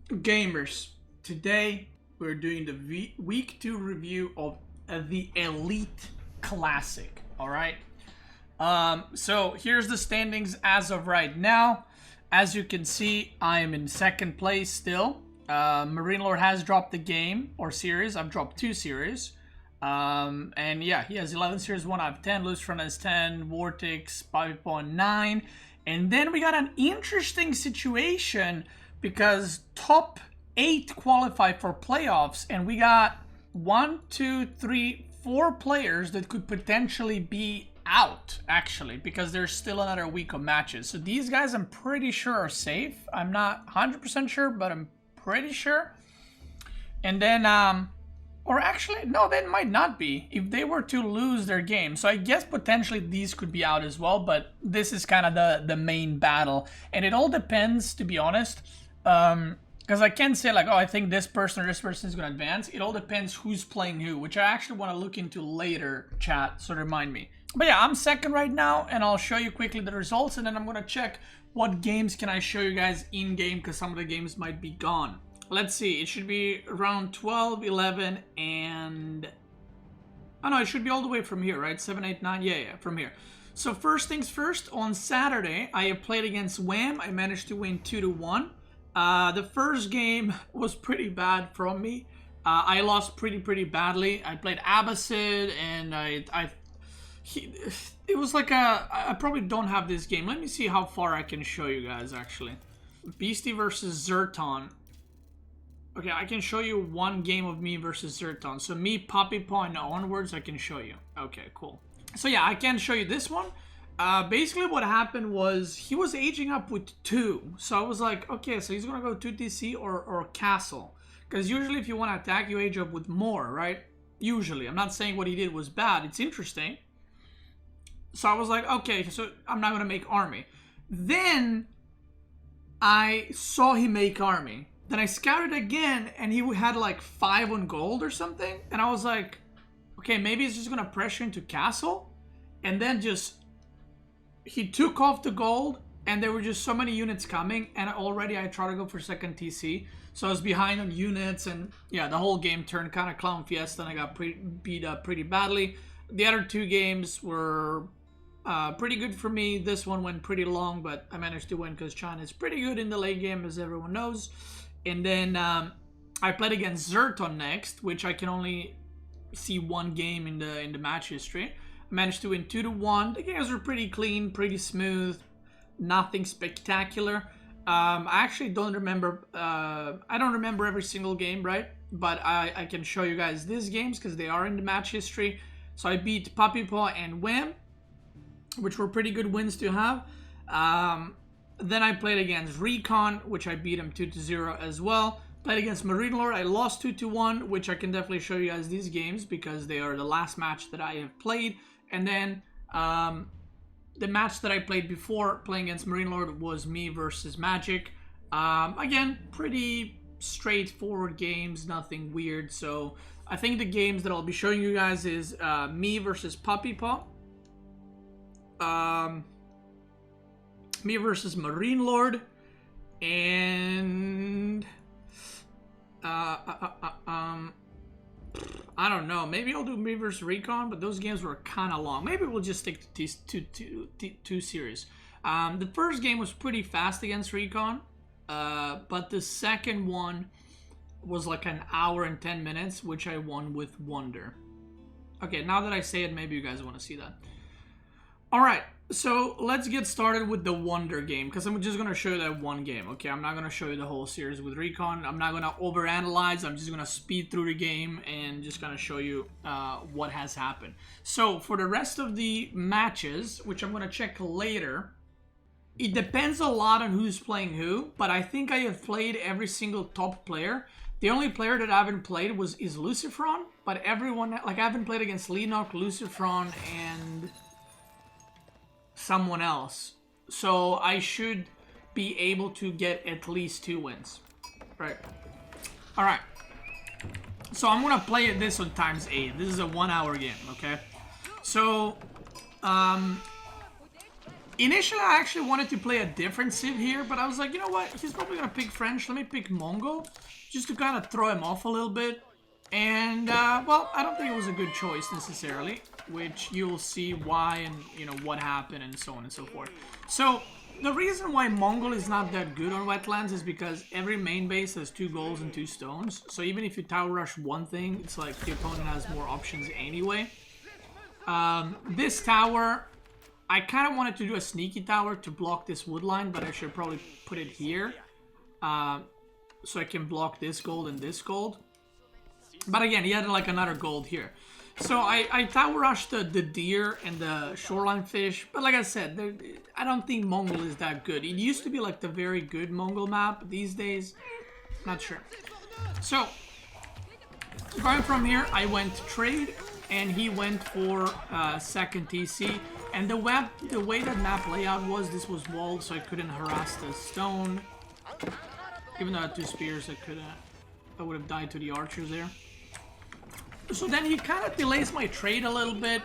Gamers, today we're doing the week 2 review of the Elite Classic. All right. So here's the standings as of right now. As you can see, I am in second place still. Marine Lord has dropped the game or series. I've dropped 2 series. And yeah, he has 11 series, 1 out of 10. Lucifer has 10. Vortex 5.9. And then we got an interesting situation because top 8 qualify for playoffs, and we got 1, 2, 3, 4 players that could potentially be out, actually, because there's still another week of matches. So these guys, I'm pretty sure, are safe. I'm not 100% sure, but I'm pretty sure. And then, or actually, no, they might not be if they were to lose their game. So I guess potentially these could be out as well, but this is kind of the main battle. And it all depends, to be honest, because I can't say like, oh, I think this person or this person is going to advance. It all depends who's playing who, which I actually want to look into later, chat, so remind me. But yeah, I'm second right now, and I'll show you quickly the results, and then I'm going to check what games can I show you guys in-game, because some of the games might be gone. Let's see, it should be around 12, 11, and... oh no, it should be all the way from here, right? 7, 8, 9, yeah, from here. So first things first, on Saturday, I have played against Wham. I managed to win 2-1. The first game was pretty bad from me. I lost pretty badly. I played Abbasid, and it was like I probably don't have this game. Let me see how far I can show you guys, actually. Beastyqt versus Zerton. Okay, I can show you one game of me versus Zerton. So me, Poppy Paw, and onwards, I can show you. Okay, cool. So yeah, I can show you this one. Basically what happened was he was aging up with 2. So I was like, okay, so he's going to go 2 TC or Castle. Because usually if you want to attack, you age up with more, right? Usually. I'm not saying what he did was bad. It's interesting. So I was like, okay, so I'm not going to make army. Then I saw him make army. Then I scouted again, and he had like 5 on gold or something. And I was like, okay, maybe he's just going to pressure into Castle. And then just... he took off the gold, and there were just so many units coming, and already I tried to go for second TC. So I was behind on units, and yeah, the whole game turned kind of clown fiesta, and I got beat up pretty badly. The other 2 games were pretty good for me. This one went pretty long, but I managed to win because China is pretty good in the late game, as everyone knows. And then I played against Zerton next, which I can only see 1 game in the match history. I managed to win 2-1. The games were pretty clean, pretty smooth, nothing spectacular. I actually don't remember. I don't remember every single game, right? But I can show you guys these games because they are in the match history. So I beat Poppy Paw and Wham, which were pretty good wins to have. Then I played against Recon, which I beat him 2-0 as well. Played against Marine Lord, I lost 2-1, which I can definitely show you guys these games because they are the last match that I have played. And then the match that I played before playing against Marine Lord was me versus Magic. Again, pretty straightforward games, nothing weird. So I think the games that I'll be showing you guys is me versus Poppy Paw. Me versus Marine Lord. And... I don't know. Maybe I'll do me versus Recon, but those games were kind of long. Maybe we'll just stick to these two series. The first game was pretty fast against Recon, but the second one was like an hour and 10 minutes, which I won with Wonder. Okay, now that I say it, maybe you guys want to see that. All right, so let's get started with the Wonder game, because I'm just going to show you that one game, okay? I'm not going to show you the whole series with Recon. I'm not going to overanalyze. I'm just going to speed through the game and just going to show you what has happened. So for the rest of the matches, which I'm going to check later, it depends a lot on who's playing who, but I think I have played every single top player. The only player that I haven't played is Luciferon, but everyone, like I haven't played against Lenok, Luciferon, and... someone else. So I should be able to get at least 2 wins. Right. Alright. So I'm gonna play this on ×8. This is a 1-hour game, okay? So Initially, I actually wanted to play a different civ here, but I was like, you know what? He's probably gonna pick French. Let me pick Mongol, just to kind of throw him off a little bit. And, well, I don't think it was a good choice necessarily, which you'll see why and, you know, what happened and so on and so forth. So, the reason why Mongol is not that good on wetlands is because every main base has 2 golds and 2 stones. So even if you tower rush one thing, it's like the opponent has more options anyway. This tower, I kind of wanted to do a sneaky tower to block this wood line, but I should probably put it here. So I can block this gold and this gold. But again, he had like another gold here. So I tower rushed the deer and the shoreline fish. But like I said, I don't think Mongol is that good. It used to be like the very good Mongol map. These days, not sure. So, going from here, I went trade. And he went for second TC. And the way that map layout was, this was walled, so I couldn't harass the stone. Even though I had 2 spears, I would have died to the archers there. So then he kind of delays my trade a little bit.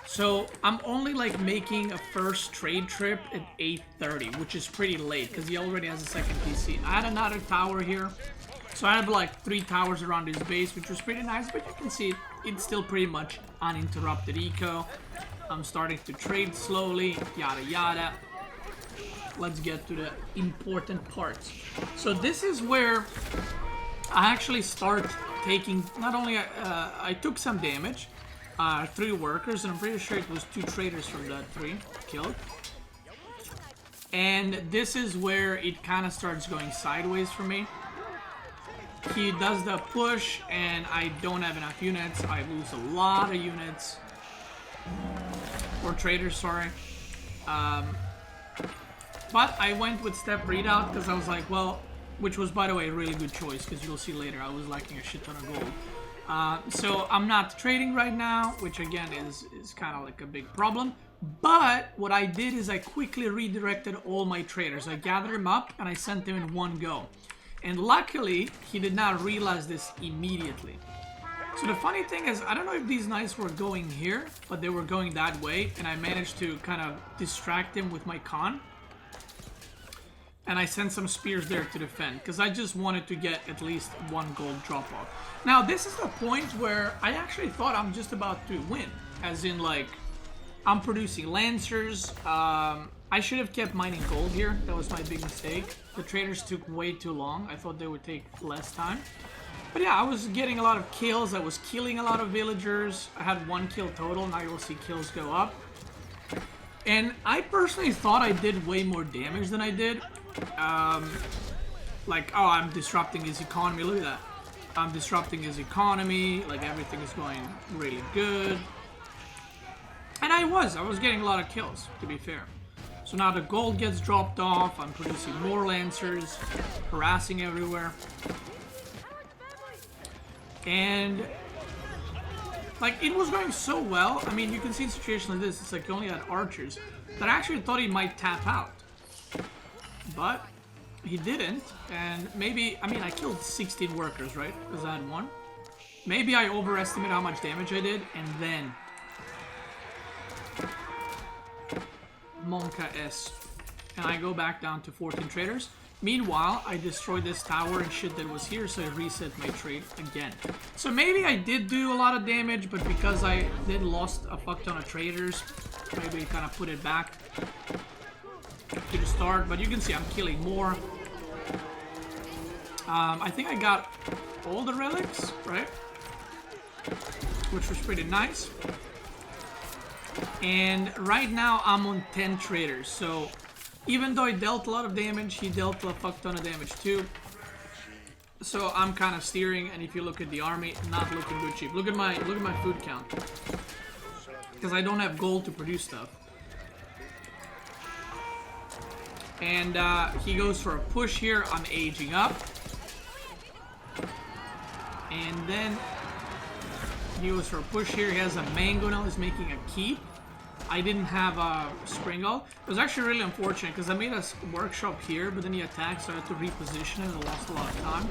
So I'm only like making a first trade trip at 8:30, which is pretty late because he already has a second TC. I had another tower here. So I have like 3 towers around his base, which was pretty nice, but you can see it's still pretty much uninterrupted eco. I'm starting to trade slowly, yada yada. Let's get to the important parts. So this is where I actually start taking, not only, I took some damage, 3 workers, and I'm pretty sure it was 2 traders from that 3 killed. And this is where it kind of starts going sideways for me. He does the push, and I don't have enough units. I lose a lot of units. Or traders, sorry. But I went with step readout because I was like, well, which was, by the way, a really good choice because you'll see later I was lacking a shit ton of gold. So I'm not trading right now, which again is kind of like a big problem. But what I did is I quickly redirected all my traders. I gathered them up and I sent them in one go. And luckily, he did not realize this immediately. So the funny thing is, I don't know if these knights were going here, but they were going that way, and I managed to kind of distract him with my con. And I sent some spears there to defend, because I just wanted to get at least 1 gold drop-off. Now, this is the point where I actually thought I'm just about to win. As in, like, I'm producing lancers. I should have kept mining gold here. That was my big mistake. The traders took way too long. I thought they would take less time. But yeah, I was getting a lot of kills. I was killing a lot of villagers. I had 1 kill total. Now you'll see kills go up. And I personally thought I did way more damage than I did. Like, oh, I'm disrupting his economy. Look at that. I'm disrupting his economy. Like, everything is going really good. And I was getting a lot of kills, to be fair. So now the gold gets dropped off. I'm producing more lancers, harassing everywhere. And like, it was going so well. I mean, you can see a situation like this. It's like you only had archers. That I actually thought he might tap out. But he didn't. And maybe, I mean, I killed 16 workers, right? Because I had 1. Maybe I overestimated how much damage I did. And then Monka S. And I go back down to 14 traders. Meanwhile, I destroyed this tower and shit that was here, so I reset my trade again. So maybe I did do a lot of damage, but because I did lost a fuck ton of traders, maybe I kind of put it back to the start. But you can see I'm killing more. I think I got all the relics, right? Which was pretty nice. And right now I'm on 10 traders, so even though I dealt a lot of damage, he dealt a fuck ton of damage too. So I'm kind of steering, and if you look at the army, not looking good cheap. Look at my food count. Because I don't have gold to produce stuff. And he goes for a push here. I'm aging up. And then he goes for a push here. He has a mango now. He's making a keep. I didn't have a Springle. It was actually really unfortunate because I made a workshop here, but then he attacked, so I had to reposition it and I lost a lot of time.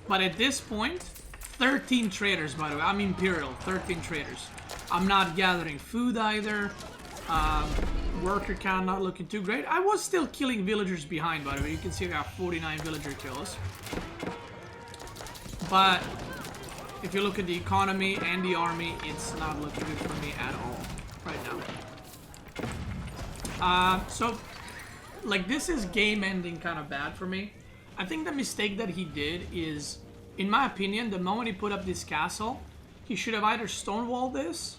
But at this point, 13 traders, by the way. I'm Imperial, 13 traders. I'm not gathering food either. Worker count not looking too great. I was still killing villagers behind, by the way. You can see I got 49 villager kills. But if you look at the economy and the army, it's not looking good for me at all right now. So, like, this is game ending kind of bad for me. I think the mistake that he did is, in my opinion, the moment he put up this castle, he should have either stonewalled this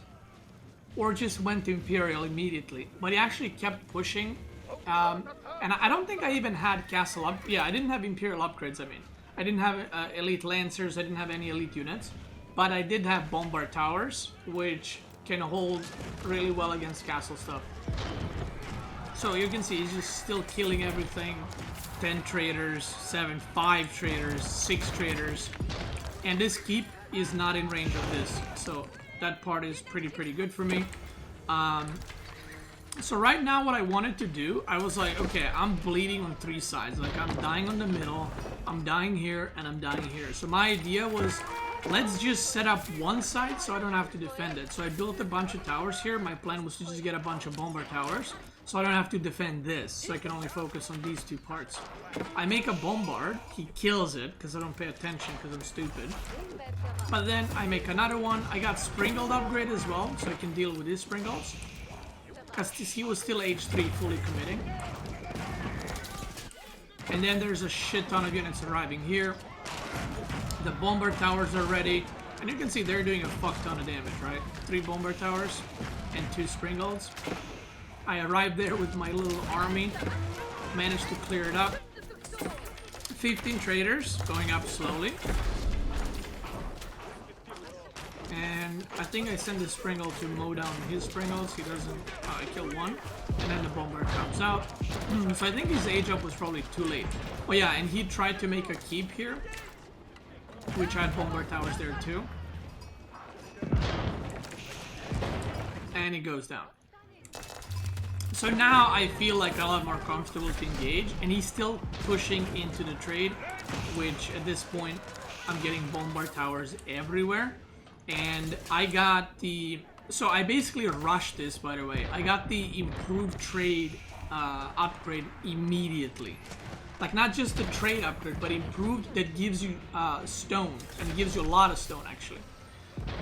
or just went to Imperial immediately. But he actually kept pushing. And I don't think I even had castle up. Yeah, I didn't have Imperial upgrades, I mean. I didn't have elite lancers, I didn't have any elite units. But I did have bombard towers, which can hold really well against castle stuff. So you can see he's just still killing everything. 10 traders, 5 traders, 6 traders. And this keep is not in range of this. So that part is pretty good for me. So right now what I wanted to do, I was like, okay, I'm bleeding on 3 sides. Like, I'm dying on the middle, I'm dying here, and I'm dying here. So my idea was, let's just set up one side so I don't have to defend it. So I built a bunch of towers here. My plan was to just get a bunch of bombard towers, so I don't have to defend this. So I can only focus on these 2 parts. I make a bombard, he kills it, because I don't pay attention because I'm stupid. But then I make another one. I got Springald upgrade as well, so I can deal with his Springalds. Because he was still age 3 fully committing. And then there's a shit ton of units arriving here. The bombard towers are ready. And you can see they're doing a fuck ton of damage, right? 3 bombard towers and 2 Springalds. I arrived there with my little army. Managed to clear it up. 15 traders going up slowly. And I think I send the Springal to mow down his Springals. He doesn't... I kill one. And then the bombard comes out. So I think his age up was probably too late. Oh yeah, and he tried to make a keep here, which had bombard towers there too. And he goes down. So now I feel like a lot more comfortable to engage. And he's still pushing into the trade, which at this point I'm getting bombard towers everywhere. And I got the... So I basically rushed this, by the way. I got the improved trade upgrade immediately. Like, not just the trade upgrade, but improved that gives you stone. And it gives you a lot of stone, actually.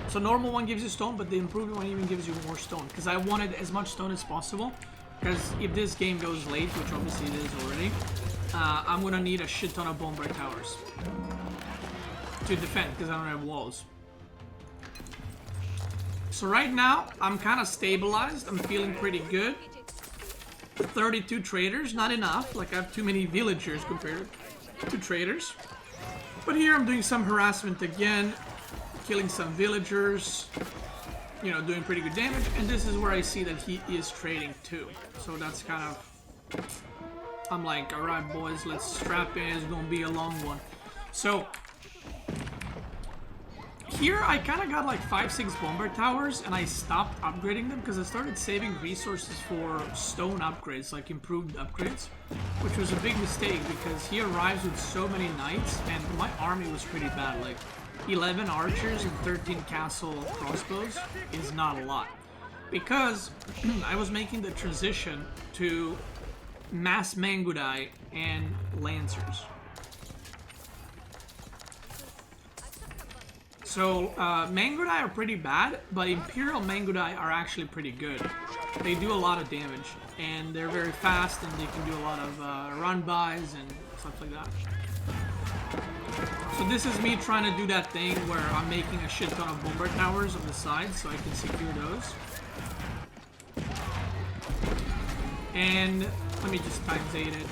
So normal one gives you stone, but the improved one even gives you more stone. Because I wanted as much stone as possible. Because if this game goes late, which obviously it is already, I'm going to need a shit ton of bombard towers to defend, because I don't have walls. So right now, I'm kind of stabilized. I'm feeling pretty good. 32 traders, not enough. Like, I have too many villagers compared to traders. But here I'm doing some harassment again. Killing some villagers. You know, doing pretty good damage. And this is where I see that he is trading too. So that's kind of... I'm like, alright boys, let's strap in. It's gonna be a long one. So... Here, I kind of got like 5-6 bombard towers, and I stopped upgrading them because I started saving resources for stone upgrades, like improved upgrades, which was a big mistake because he arrives with so many knights, and my army was pretty bad. Like 11 archers and 13 castle crossbows is not a lot, because I was making the transition to mass Mangudai and lancers. So, Mangudai are pretty bad, but Imperial Mangudai are actually pretty good. They do a lot of damage, and they're very fast, and they can do a lot of run-bys and stuff like that. So this is me trying to do that thing where I'm making a shit ton of bombard towers on the side so I can secure those. And let me just times 8 it.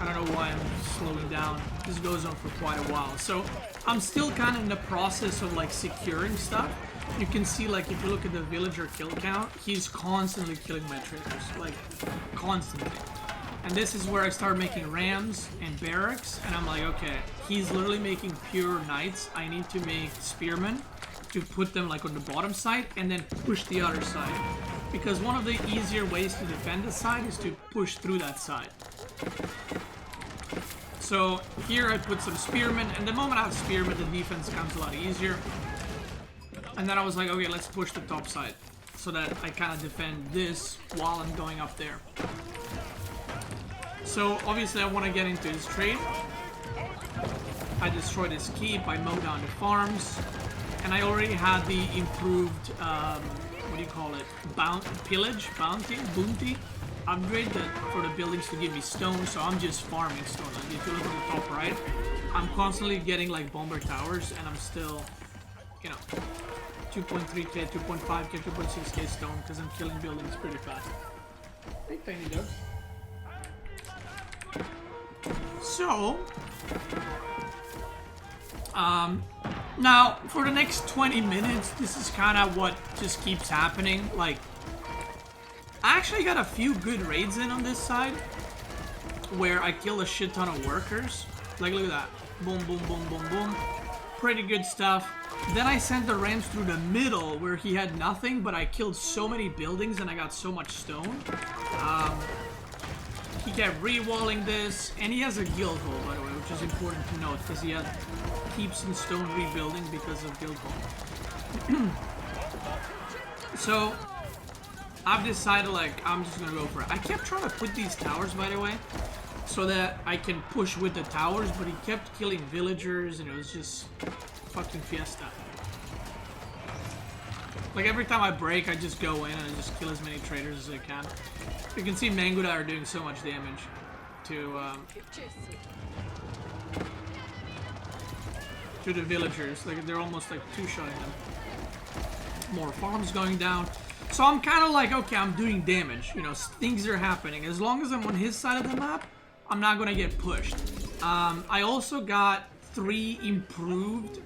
I don't know why I'm slowing down. This goes on for quite a while. So I'm still kind of in the process of like securing stuff. You can see, like, if you look at the villager kill count, he's constantly killing my traders, like constantly. And this is where I start making rams and barracks, and I'm like, okay, he's literally making pure knights. I need to make spearmen to put them like on the bottom side and then push the other side. Because one of the easier ways to defend the side is to push through that side. So here I put some spearmen, and the moment I have spearmen, the defense comes a lot easier. And then I was like, okay, let's push the top side so that I kind of defend this while I'm going up there. So obviously I want to get into this trade. I destroyed his keep, I mowed down the farms, and I already had the improved, what do you call it, bounty upgrade that for the buildings to give me stone, so I'm just farming stone. Like if you look at the top right, I'm constantly getting like bomber towers, and I'm still, you know, 2.3k, 2.5k, 2.6k stone because I'm killing buildings pretty fast. Hey, tiny dog. So, now for the next 20 minutes, this is kind of what just keeps happening. Like, I actually got a few good raids in on this side where I killed a shit ton of workers. Like, look at that. Boom, boom, boom, boom, boom. Pretty good stuff. Then I sent the Rams through the middle where he had nothing, but I killed so many buildings and I got so much stone. He kept re-walling this, and he has a guild hole, by the way, which is important to note because he keeps in stone rebuilding because of guild hole. So I've decided, like, I'm just gonna go for it. I kept trying to put these towers, by the way, so that I can push with the towers, but he kept killing villagers, and it was just fucking fiesta. Like, every time I break, I just go in and I just kill as many traders as I can. You can see Manguda are doing so much damage to the villagers. Like, they're almost like two-shotting them. More farms going down. So I'm kind of like, okay, I'm doing damage. You know, things are happening. As long as I'm on his side of the map, I'm not gonna get pushed. I also got 3 improved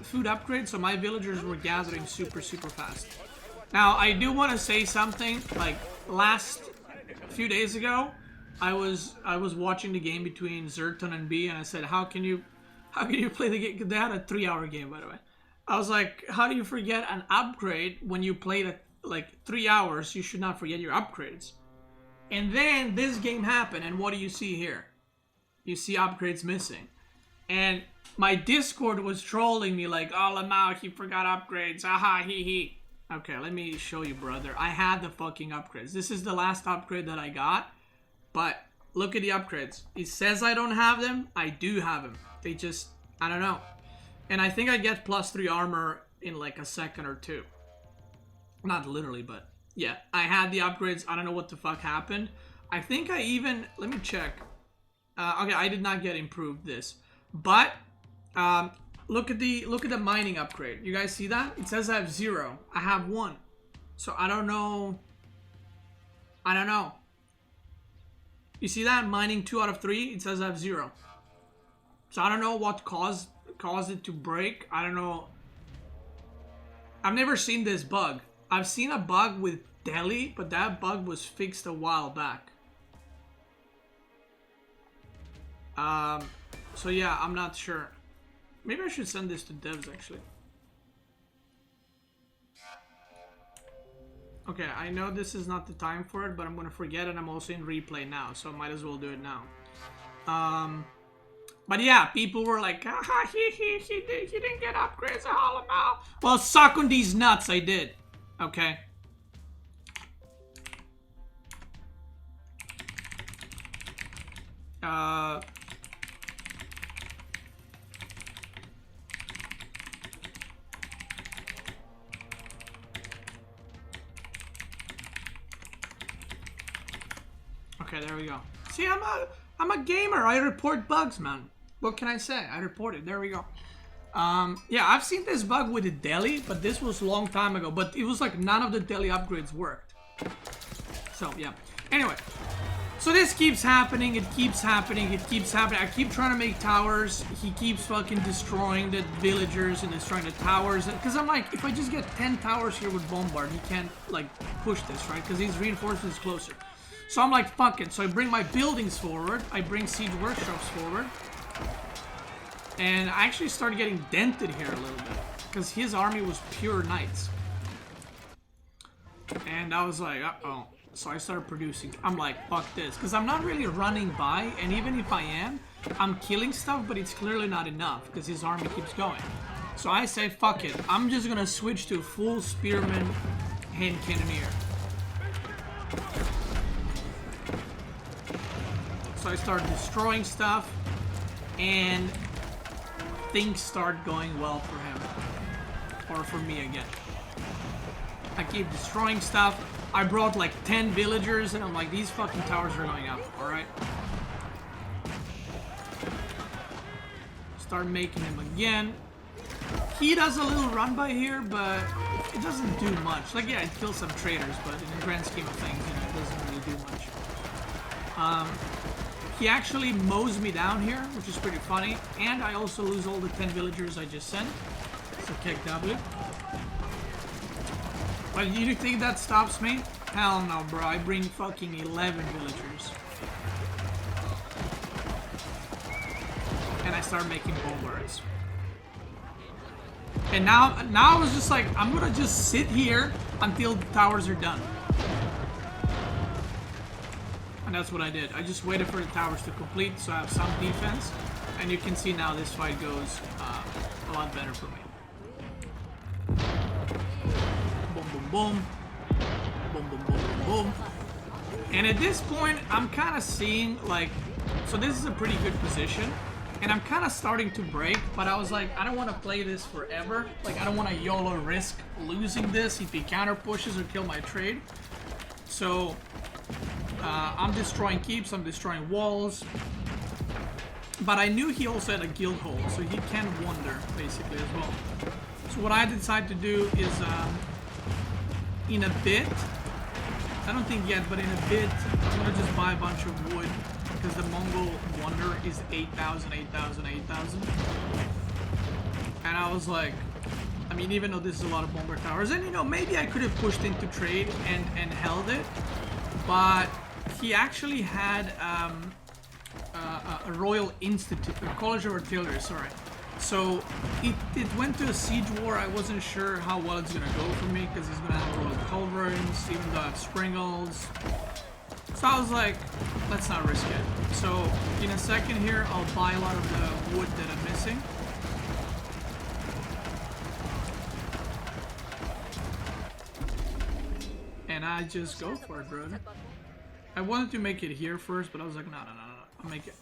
food upgrades, so my villagers were gathering super fast. Now I do want to say something. Like, last few days ago, I was watching the game between Zerton and B, and I said, how can you play the game? They had a 3-hour game, by the way. I was like, how do you forget an upgrade when you played it like 3 hours? You should not forget your upgrades. And then this game happened, and what do you see here? You see upgrades missing. And my Discord was trolling me like, oh, Lamau, he forgot upgrades. Aha, hee hee. Okay, let me show you, brother. I had the fucking upgrades. This is the last upgrade that I got. But look at the upgrades. It says I don't have them. I do have them. They just, I don't know. And I think I get +3 armor in like a second or two. Not literally, but yeah. I had the upgrades. I don't know what the fuck happened. I think I even, let me check. Okay, I did not get improved this. But look at the mining upgrade. You guys see that? It says I have 0. I have 1. So I don't know. I don't know. You see that? Mining 2 out of 3. It says I have 0. So I don't know what caused it to break. I don't know. I've never seen this bug. I've seen a bug with Delhi, but that bug was fixed a while back. So yeah, I'm not sure. Maybe I should send this to devs, actually. Okay, I know this is not the time for it, but I'm gonna forget it. I'm also in replay now, so I might as well do it now. But yeah, people were like, haha, he didn't get upgrades, Halamau. Well, suck on these nuts, I did. Okay. Okay, there we go. See, I'm a gamer. I report bugs, man. What can I say? I report it. There we go. Yeah, I've seen this bug with the Delhi, but this was a long time ago. But it was like none of the Delhi upgrades worked. So, yeah. Anyway. So this keeps happening. It keeps happening. It keeps happening. I keep trying to make towers. He keeps fucking destroying the villagers and destroying the towers. Because I'm like, if I just get 10 towers here with Bombard, he can't, like, push this, right? Because these reinforcements closer. So I'm like, fuck it. So I bring my buildings forward. I bring siege workshops forward. And I actually started getting dented here a little bit. Because his army was pure knights. And I was like, uh-oh. So I started producing. I'm like, fuck this. Because I'm not really running by, and even if I am, I'm killing stuff, but it's clearly not enough because his army keeps going. So I say, fuck it. I'm just gonna switch to full spearman hand cannoneer. So I start destroying stuff, and things start going well for him. Or for me again. I keep destroying stuff. I brought like 10 villagers, and I'm like, these fucking towers are going up, alright? Start making him again. He does a little run by here, but it doesn't do much. Like, yeah, it kills some traders, but in the grand scheme of things, you know, it doesn't really do much. He actually mows me down here, which is pretty funny, and I also lose all the 10 villagers I just sent. So kick W. But you think that stops me? Hell no, bro. I bring fucking 11 villagers. And I start making bombards. And now I was just like, I'm gonna just sit here until the towers are done. And that's what I did. I just waited for the towers to complete so I have some defense. And you can see now this fight goes a lot better for me. Boom, boom, boom. Boom, boom, boom, boom, boom. And at this point, I'm kind of seeing, like... So this is a pretty good position. And I'm kind of starting to break, but I was like, I don't want to play this forever. Like, I don't want to YOLO risk losing this if he counter pushes or kill my trade. So, I'm destroying keeps, I'm destroying walls. But I knew he also had a guild hole, so he can wander, basically, as well. So what I decided to do is, in a bit, I don't think yet, but in a bit, I'm gonna just buy a bunch of wood, because the Mongol wonder is 8,000, 8,000, 8,000. And I was like, I mean, even though this is a lot of bomber towers, and you know, maybe I could have pushed into trade and held it, but he actually had a Royal Institute, a College of Artillery, sorry. So it went to a siege war. I wasn't sure how well it's gonna go for me because he's gonna have Royal Culverins, even though I have Springles. So I was like, let's not risk it. So in a second here, I'll buy a lot of the wood that I'm missing. And I just go for it, brother. I wanted to make it here first, but I was like, no, I'll make it.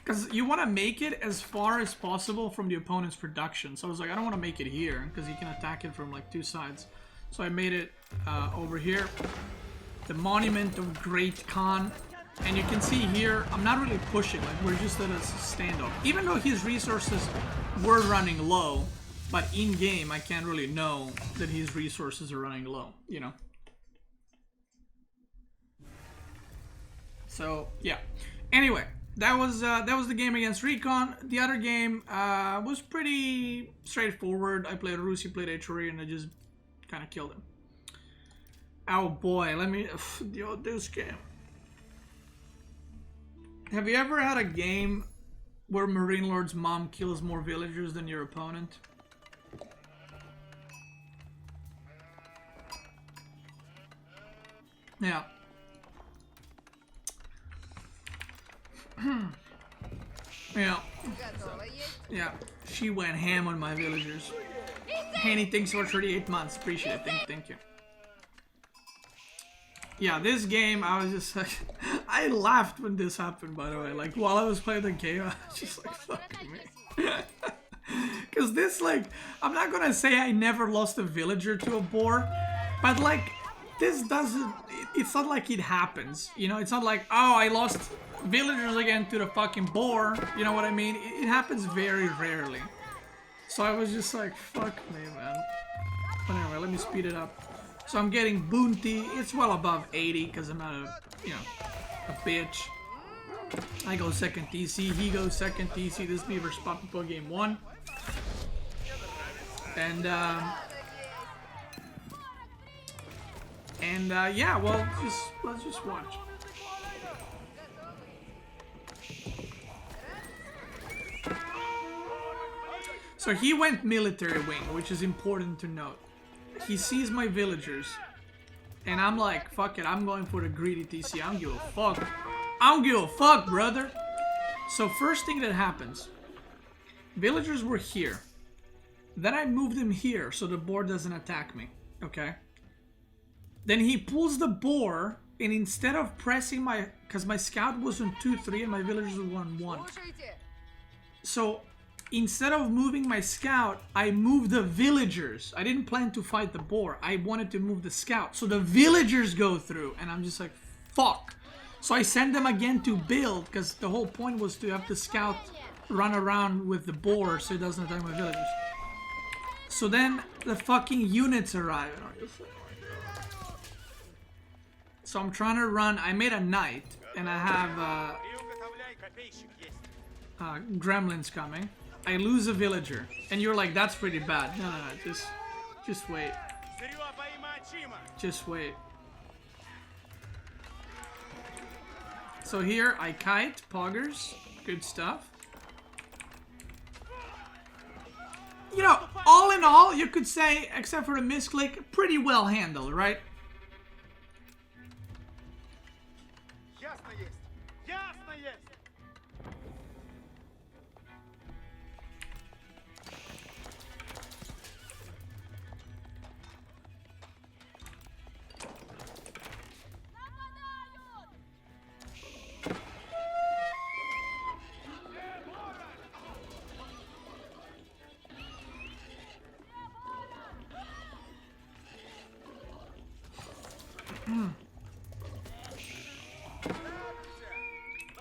Because you want to make it as far as possible from the opponent's production. So I was like, I don't want to make it here, because he can attack it from like two sides. So I made it over here. The Monument of Great Khan. And you can see here, I'm not really pushing, like we're just at a standoff. Even though his resources were running low, but in-game I can't really know that his resources are running low, you know? So, yeah. Anyway, that was the game against Recon. The other game was pretty straightforward. I played Rus, he played HRE, and I just kind of killed him. Oh boy, let me... Yo, this game. Have you ever had a game where Marine Lord's mom kills more villagers than your opponent? Yeah. Yeah. Yeah. She went ham on my villagers. Hanny, thanks for 38 months. Appreciate it. Thank you. Yeah, this game, I was just like... I laughed when this happened, by the way. Like, while I was playing the game, I was just like, fuck me. Because this, like... I'm not gonna say I never lost a villager to a boar. But, like, this doesn't... It's not like it happens. You know, it's not like, oh, I lost villagers again to the fucking boar. You know what I mean? It happens very rarely. So I was just like, fuck me, man. But anyway, let me speed it up. So I'm getting bounty. It's well above 80 because I'm not a, you know, a bitch. I go second TC. He goes second TC. This beaver's popping for game 1. And yeah, well, let's just watch. So he went military wing, which is important to note. He sees my villagers, And I'm like, fuck it, I'm going for the greedy TC. I don't give a fuck. I don't give a fuck, brother. So first thing that happens, villagers were here. Then I moved them here so the boar doesn't attack me. Okay. Then he pulls the boar, and instead of pressing my, because my scout was on 2-3 and my villagers were on 1. So instead of moving my scout, I moved the villagers. I didn't plan to fight the boar. I wanted to move the scout. So the villagers go through, and I'm just like, fuck. So I send them again to build, because the whole point was to have the scout run around with the boar so it doesn't attack my villagers. So then the fucking units arrive. So I'm trying to run. I made a knight, and I have gremlins coming. I lose a villager, and you're like, that's pretty bad. No, just wait. Just wait. So here I kite, poggers, good stuff. You know, all in all, you could say, except for the misclick, pretty well handled, right?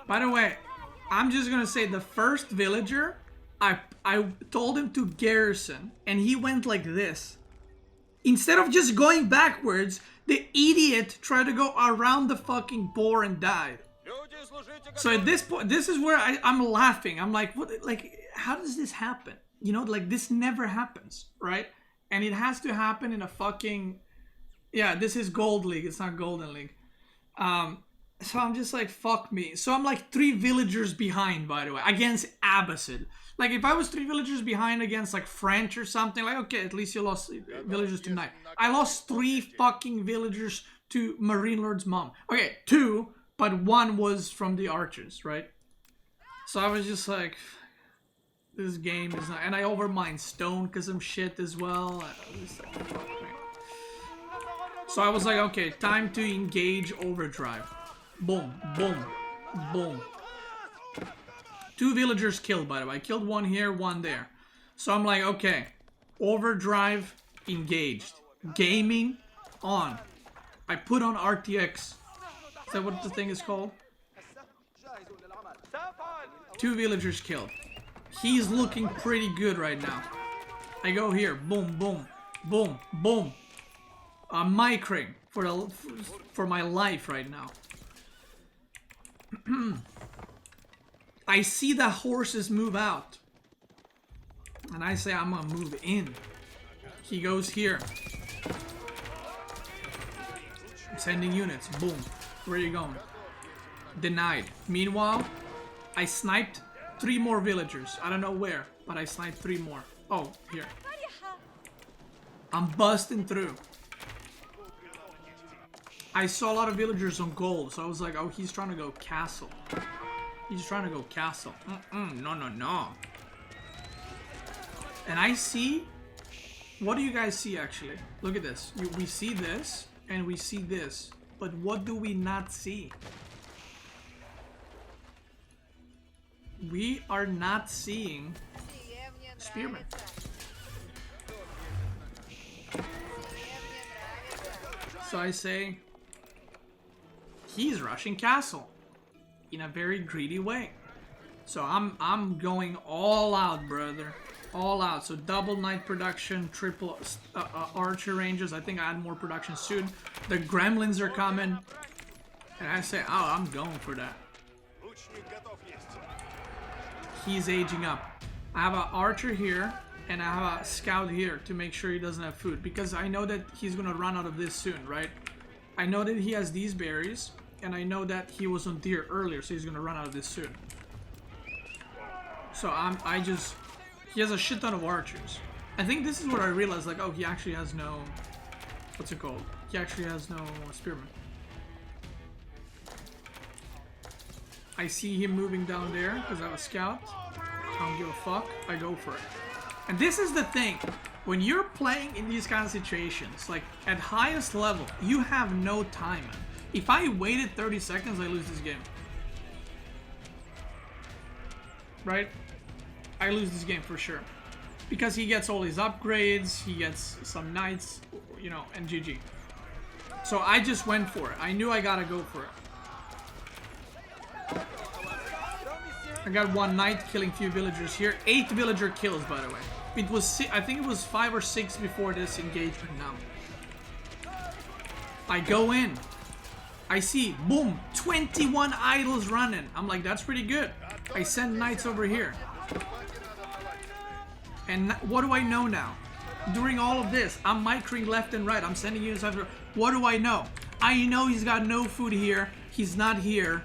By the way, I'm just gonna say the first villager, I told him to garrison, and he went like this. Instead of just going backwards, the idiot tried to go around the fucking boar and died. So at this point, this is where I'm laughing. I'm like, what? Like, how does this happen? You know, like, this never happens, right? And it has to happen in a fucking... Yeah, this is Gold League. It's not Golden League. So I'm just like, fuck me. So I'm like 3 villagers behind, by the way, against Abbasid. Like, if I was 3 villagers behind against, like, French or something, like, okay, at least you lost villagers tonight. I lost 3 fucking villagers to Marine Lord's mom. Okay, 2, but 1 was from the archers, right? So I was just like, this game is not... And I overmined stone because I'm shit as well. So I was like, okay, time to engage overdrive. Boom, boom, boom. 2 villagers killed, by the way. I killed 1 here, 1 there. So I'm like, okay, overdrive engaged. Gaming on. I put on RTX. Is that what the thing is called? 2 villagers killed. He's looking pretty good right now. I go here, boom, boom, boom, boom. I'm micring for my life right now. I see the horses move out. And I say, I'm gonna move in. He goes here. I'm sending units. Boom. Where are you going? Denied. Meanwhile, I sniped 3 more villagers. I don't know where, but I sniped 3 more. Oh, here. I'm busting through. I saw a lot of villagers on gold, so I was like, oh, he's trying to go castle. He's trying to go castle. No, no, no. And I see... What do you guys see, actually? Look at this. We see this, and we see this. But what do we not see? We are not seeing spearmen. So I say... He's rushing castle in a very greedy way. So I'm going all out, brother. All out. So double knight production, triple archer ranges. I think I add more production soon. The gremlins are coming. And I say, oh, I'm going for that. He's aging up. I have an archer here, and I have a scout here to make sure he doesn't have food. Because I know that he's going to run out of this soon, right? I know that he has these berries. And I know that he was on deer earlier, so he's gonna run out of this soon. So he has a shit ton of archers. I think this is what I realized, like, oh, he actually has no what's it called? He actually has no spearman. I see him moving down there because I have a scout. I don't give a fuck. I go for it. And this is the thing. When you're playing in these kind of situations, like at highest level, you have no time. If I waited 30 seconds, I lose this game. Right? I lose this game for sure. Because he gets all his upgrades, he gets some knights, you know, and GG. So I just went for it. I knew I gotta go for it. I got one knight killing few villagers here. 8 villager kills, by the way. It was, I think it was 5 or 6 before this engagement now. I go in. I see, boom, 21 idols running. I'm like, that's pretty good. I send knights over here. And what do I know now? During all of this, I'm micring left and right. I'm sending units after. What do I know? I know he's got no food here. He's not here.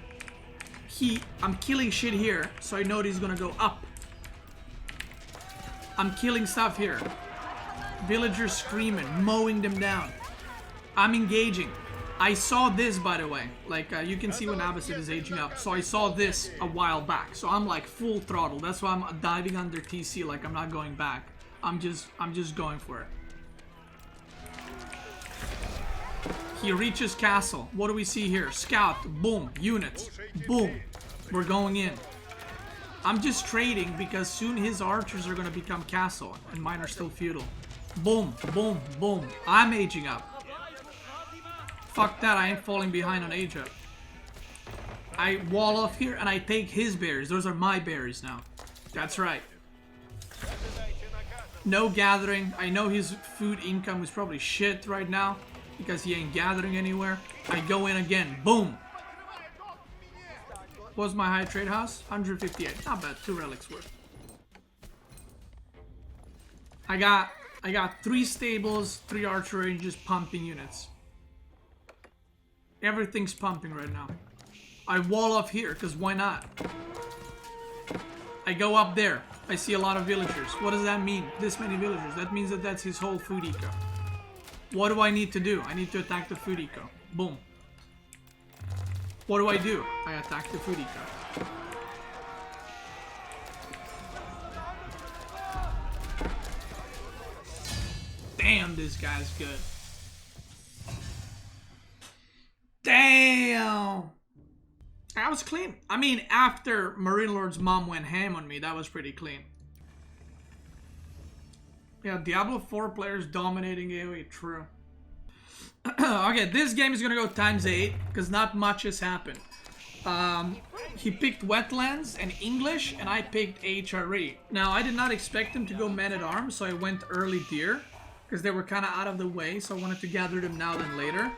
I'm killing shit here, so I know that he's gonna go up. I'm killing stuff here. Villagers screaming, mowing them down. I'm engaging. I saw this, by the way. Like, you can see when Abbasid is aging up. So I saw this a while back. So I'm like full throttle. That's why I'm diving under TC. Like, I'm not going back. I'm just going for it. He reaches castle. What do we see here? Scout. Boom. Units. Boom. We're going in. I'm just trading because soon his archers are going to become castle. And mine are still feudal. Boom. Boom. Boom. I'm aging up. Fuck that, I ain't falling behind on age up. I wall off here and I take his berries. Those are my berries now. That's right. No gathering. I know his food income is probably shit right now because he ain't gathering anywhere. I go in again. Boom. What was my high trade house? 158. Not bad. 2 relics worth. I got 3 stables, 3 archer ranges, pumping units. Everything's pumping right now. I wall off here, because why not? I go up there. I see a lot of villagers. What does that mean? This many villagers. That means that that's his whole food eco. What do I need to do? I need to attack the food eco. Boom. What do I do? I attack the food eco. Damn, this guy's good. Damn! That was clean. I mean, after Marine Lord's mom went ham on me, that was pretty clean. Yeah, Diablo 4 players dominating AoE, true. Okay, this game is gonna go ×8, because not much has happened. He picked Wetlands and English, and I picked HRE. Now, I did not expect him to go Men-at-Arms, so I went early Deer, because they were kind of out of the way, so I wanted to gather them now than later.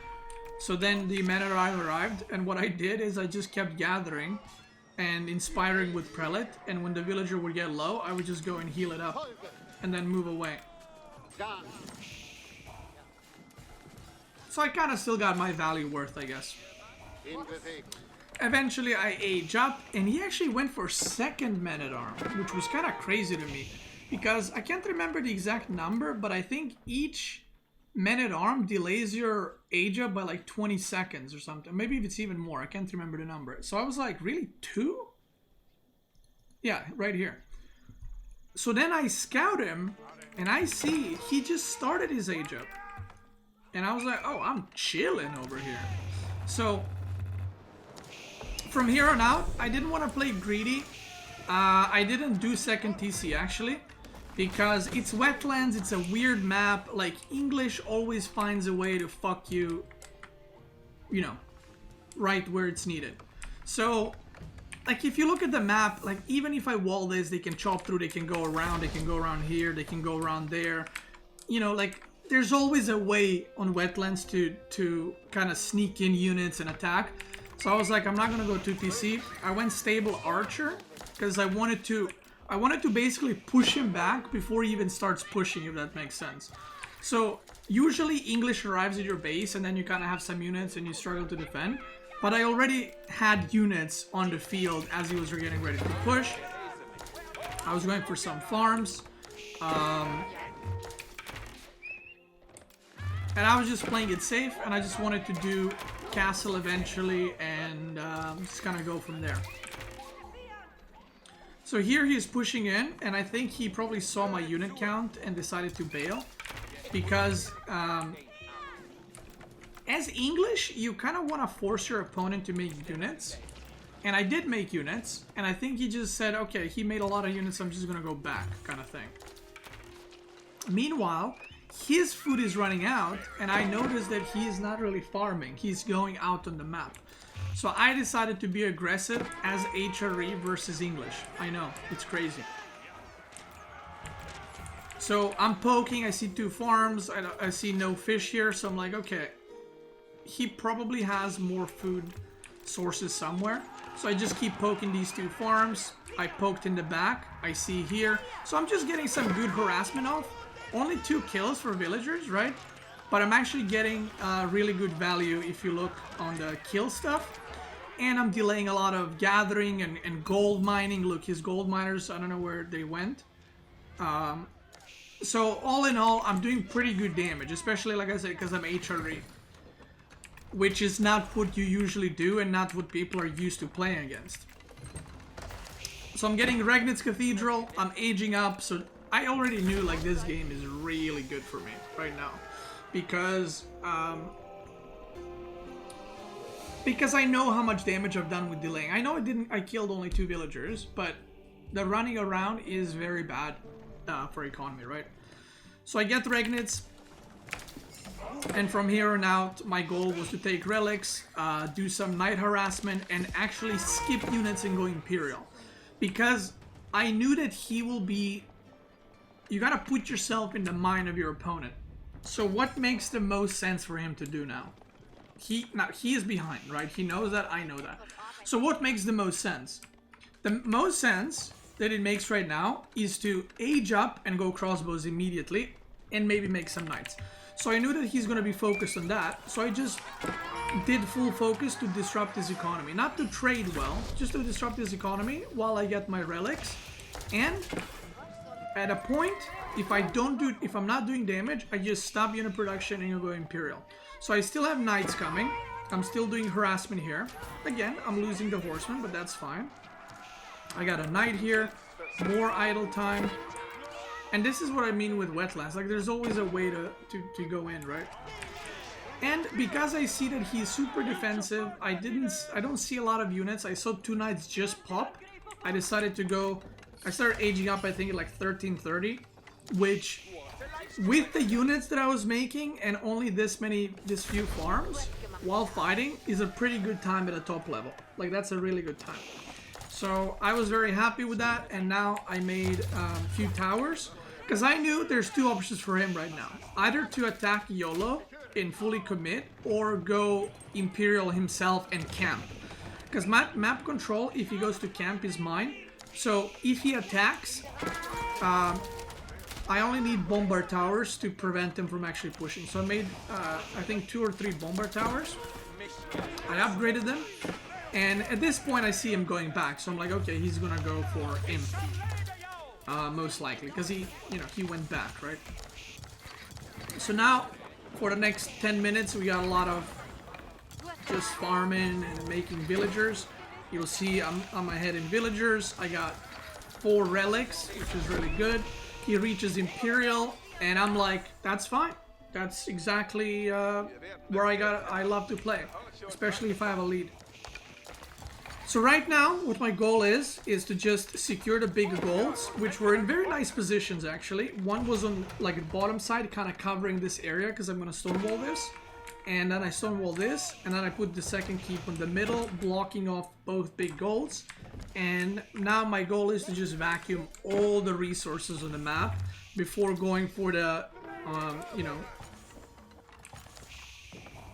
So then the Men-at-Arms arrived, and what I did is I just kept gathering and inspiring with Prelate, and when the villager would get low, I would just go and heal it up, and then move away. So I kind of still got my value worth, I guess. Eventually I age up, and he actually went for 2nd Men-at-Arms, which was kind of crazy to me, because I can't remember the exact number, but I think each Men-at-Arms delays your age up by like 20 seconds or something. Maybe if it's even more. I can't remember the number. So I was like, really? 2? Yeah, right here. So then I scout him, and I see he just started his age up. And I was like, oh, I'm chilling over here. So from here on out, I didn't want to play greedy. I didn't do 2nd TC actually. Because it's Wetlands, it's a weird map, like English always finds a way to fuck you, you know, right where it's needed. So, like if you look at the map, like even if I wall this, they can chop through, they can go around here, they can go around there. You know, like there's always a way on Wetlands to kind of sneak in units and attack. So I was like, I'm not going to go 2TC. I went stable archer because I wanted to basically push him back before he even starts pushing, if that makes sense. So usually English arrives at your base and then you kind of have some units and you struggle to defend. But I already had units on the field as he was getting ready to push. I was going for some farms. And I was just playing it safe, and I just wanted to do castle eventually, and just kind of go from there. So here he is pushing in, and I think he probably saw my unit count and decided to bail. Because as English, you kind of want to force your opponent to make units. And I did make units, and I think he just said, okay, he made a lot of units, I'm just going to go back, kind of thing. Meanwhile, his food is running out, and I noticed that he is not really farming. He's going out on the map. So I decided to be aggressive as HRE versus English. I know, it's crazy. So I'm poking, I see 2 farms, I see no fish here, so I'm like, okay, he probably has more food sources somewhere. So I just keep poking these 2 farms. I poked in the back, I see here. So I'm just getting some good harassment off. Only 2 kills for villagers, right? But I'm actually getting really good value if you look on the kill stuff. And I'm delaying a lot of gathering and gold mining. Look, his gold miners, I don't know where they went. So all in all, I'm doing pretty good damage, especially like I said, because I'm HRE. Which is not what you usually do and not what people are used to playing against. So I'm getting Regnitz Cathedral, I'm aging up, so I already knew like this game is really good for me right now. Because I know how much damage I've done with delaying. I know I killed only 2 villagers, but the running around is very bad for economy, right? So I get Regnitz, and from here on out, my goal was to take relics, do some knight harassment, and actually skip units and go Imperial. Because I knew that he will be... You gotta put yourself in the mind of your opponent. So what makes the most sense for him to do now? He is behind, right? He knows that, I know that. So what makes the most sense? The most sense that it makes right now is to age up and go crossbows immediately and maybe make some knights. So I knew that he's going to be focused on that, so I just did full focus to disrupt his economy. Not to trade well, just to disrupt his economy while I get my relics. And at a point, if I'm not doing damage, I just stop unit production and you go Imperial. So I still have knights coming. I'm still doing harassment here. Again, I'm losing the horseman, but that's fine. I got a knight here, more idle time. And this is what I mean with wetlands. Like, there's always a way to go in, right? And because I see that he's super defensive, I don't see a lot of units. I saw 2 knights just pop. I decided to go... I started aging up, I think, at like 1330, which, with the units that I was making and only this few farms while fighting, is a pretty good time at a top level. Like, that's a really good time. So I was very happy with that, and now I made a few towers, because I knew there's 2 options for him right now. Either to attack YOLO and fully commit, or go Imperial himself and camp. Because map control, if he goes to camp, is mine. So if he attacks, I only need bombard towers to prevent him from actually pushing. So I made, I think, 2 or 3 bombard towers. I upgraded them. And at this point, I see him going back, so I'm like, okay, he's gonna go for Imp, most likely, because he went back, right? So now, for the next 10 minutes, we got a lot of just farming and making villagers. You'll see I'm ahead in villagers. I got 4 relics, which is really good. He reaches Imperial, and I'm like, that's fine. That's exactly where I love to play, especially if I have a lead. So right now, what my goal is to just secure the big goals, which were in very nice positions actually. One was on like the bottom side, kind of covering this area, because I'm going to stonewall this. And then I stonewall this, and then I put the second keep in the middle, blocking off both big goals. And now my goal is to just vacuum all the resources on the map before going for the,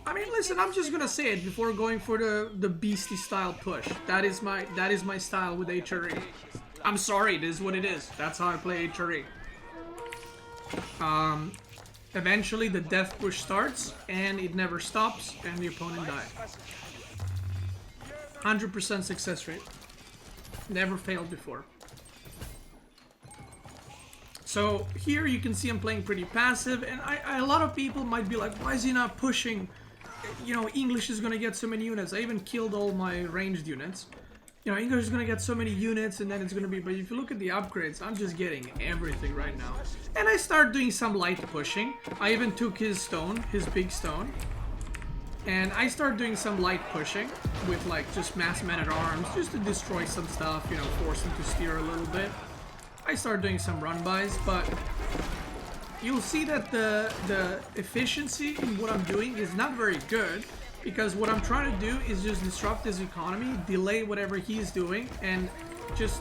I mean, listen, I'm just gonna say it before going for the Beastie style push. That is my style with HRE. I'm sorry, it is what it is. That's how I play HRE. Eventually the death push starts and it never stops and the opponent dies. 100% success rate. Never failed before. So here you can see I'm playing pretty passive, and a lot of people might be like, why is he not pushing? You know, English is gonna get so many units. I even killed all my ranged units. You know, English is gonna get so many units, and then it's gonna be, but if you look at the upgrades, I'm just getting everything right now. And I start doing some light pushing. I even took his stone, his big stone. And I start doing some light pushing with like just mass men-at-arms, just to destroy some stuff, you know, force them to steer a little bit. I start doing some run-bys, but you'll see that the efficiency in what I'm doing is not very good, because what I'm trying to do is just disrupt his economy, delay whatever he's doing, and just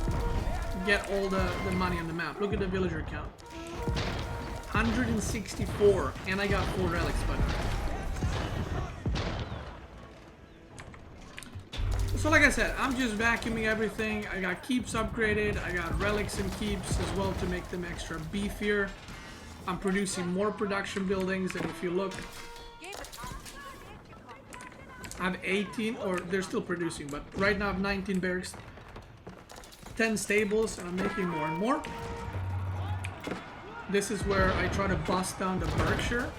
get all the money on the map. Look at the villager count. 164, and I got 4 relics, but so like I said, I'm just vacuuming everything. I got keeps upgraded, I got relics and keeps as well to make them extra beefier. I'm producing more production buildings, and if you look, I have 18, or they're still producing, but right now I have 19 barracks, 10 stables, and I'm making more and more. This is where I try to bust down the Berkshire.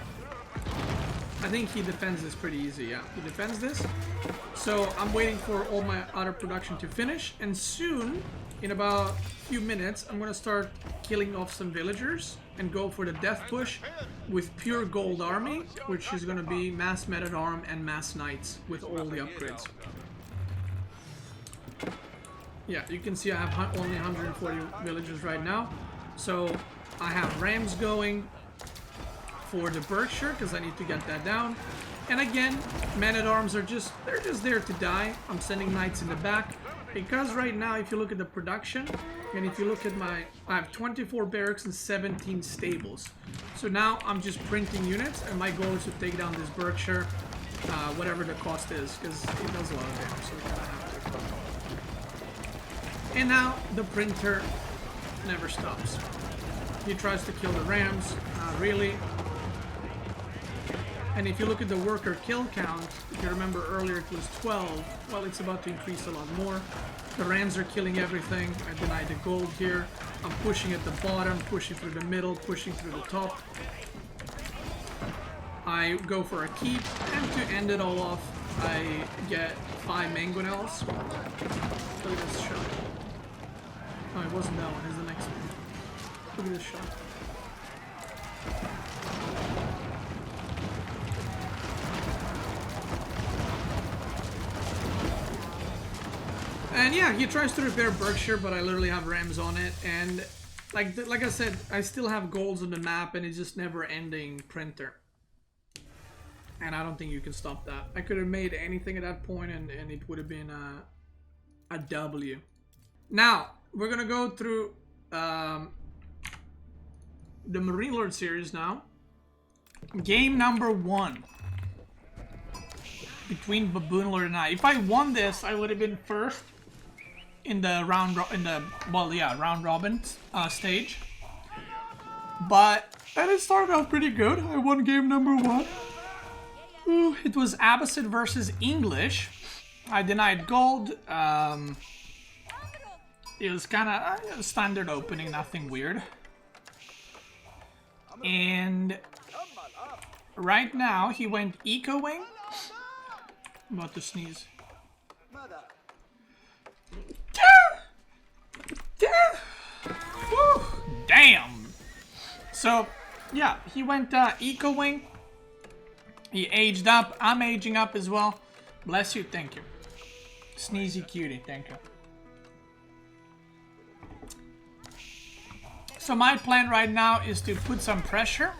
I think he defends this pretty easy, yeah. He defends this. So I'm waiting for all my other production to finish, and soon, in about a few minutes, I'm gonna start killing off some villagers and go for the death push with pure gold army, which is gonna be mass men-at-arm and mass knights with all the upgrades. Yeah, you can see I have only 140 villagers right now. So I have rams going for the Berkshire because I need to get that down. And again, men-at-arms are just, they're just there to die. I'm sending knights in the back because right now, if you look at the production, and if you look at my, I have 24 barracks and 17 stables. So now I'm just printing units, and my goal is to take down this Berkshire, whatever the cost is, because it does a lot of damage, so we kind of have to. And now the printer never stops. He tries to kill the rams, really. And if you look at the worker kill count, if you remember earlier it was 12, well, it's about to increase a lot more. The rams are killing everything. I denied the gold here. I'm pushing at the bottom, pushing through the middle, pushing through the top. I go for a keep, and to end it all off, I get 5 mangonels. Look at this shot. Oh, it wasn't that one, it's the next one. Look at this shot. And yeah, he tries to repair Berkshire, but I literally have rams on it, and like I said, I still have golds on the map, and it's just never-ending printer. And I don't think you can stop that. I could have made anything at that point, and it would have been a W. Now, we're gonna go through the Marine Lord series now. Game number 1 between Baboon Lord and I. If I won this, I would have been first in the round robin stage. But it started out pretty good. I won game number 1. Ooh, it was Abbasid versus English. I denied gold. It was kind of standard opening, nothing weird. And right now he went Eco Wing. I'm about to sneeze. Woo, damn. So yeah, he went Eco Wing. He aged up. I'm aging up as well. Bless you, thank you. Sneezy cutie, thank you. So my plan right now is to put some pressure,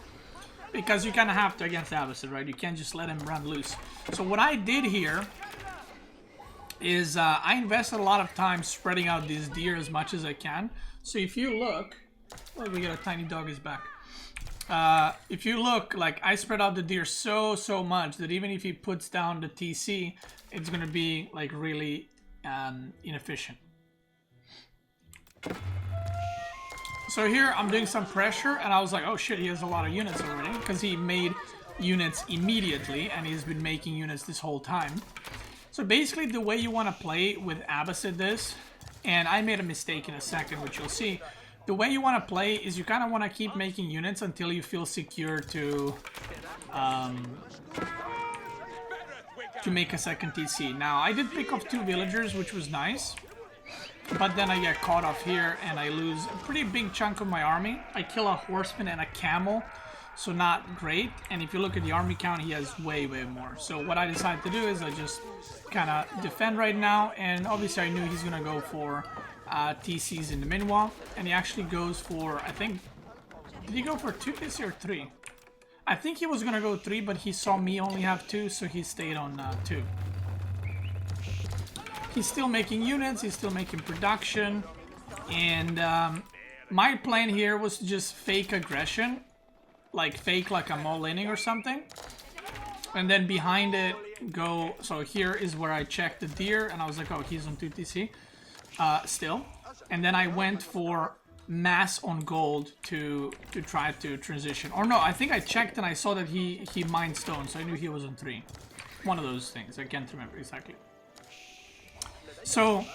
because you kind of have to against Abbasid, right? You can't just let him run loose. So what I did here is I invested a lot of time spreading out these deer as much as I can. So if you look, well, we got a tiny dog is back. If you look, like, I spread out the deer so much that even if he puts down the TC, it's gonna be like really inefficient. So here I'm doing some pressure, and I was like, oh shit, he has a lot of units already, because he made units immediately, and he's been making units this whole time. So basically the way you want to play with Abbasid this, and I made a mistake in a second, which you'll see, the way you want to play is you kind of want to keep making units until you feel secure to make a second TC. Now, I did pick up 2 villagers, which was nice. But then I get caught off here and I lose a pretty big chunk of my army. I kill a horseman and a camel, so not great. And if you look at the army count, he has way, way more. So what I decided to do is I just kind of defend right now. And obviously I knew he's going to go for TCs in the meanwhile. And he actually goes for, I think, did he go for 2 TC or 3? I think he was going to go 3, but he saw me only have 2, so he stayed on 2. He's still making units, he's still making production, and my plan here was to just fake aggression, like fake like I'm all-inning or something, and then behind it go, so here is where I checked the deer, and I was like, oh, he's on 2 TC, still, and then I went for mass on gold to try to transition, or no, I think I checked and I saw that he mined stone, so I knew he was on 3, one of those things, I can't remember exactly. So,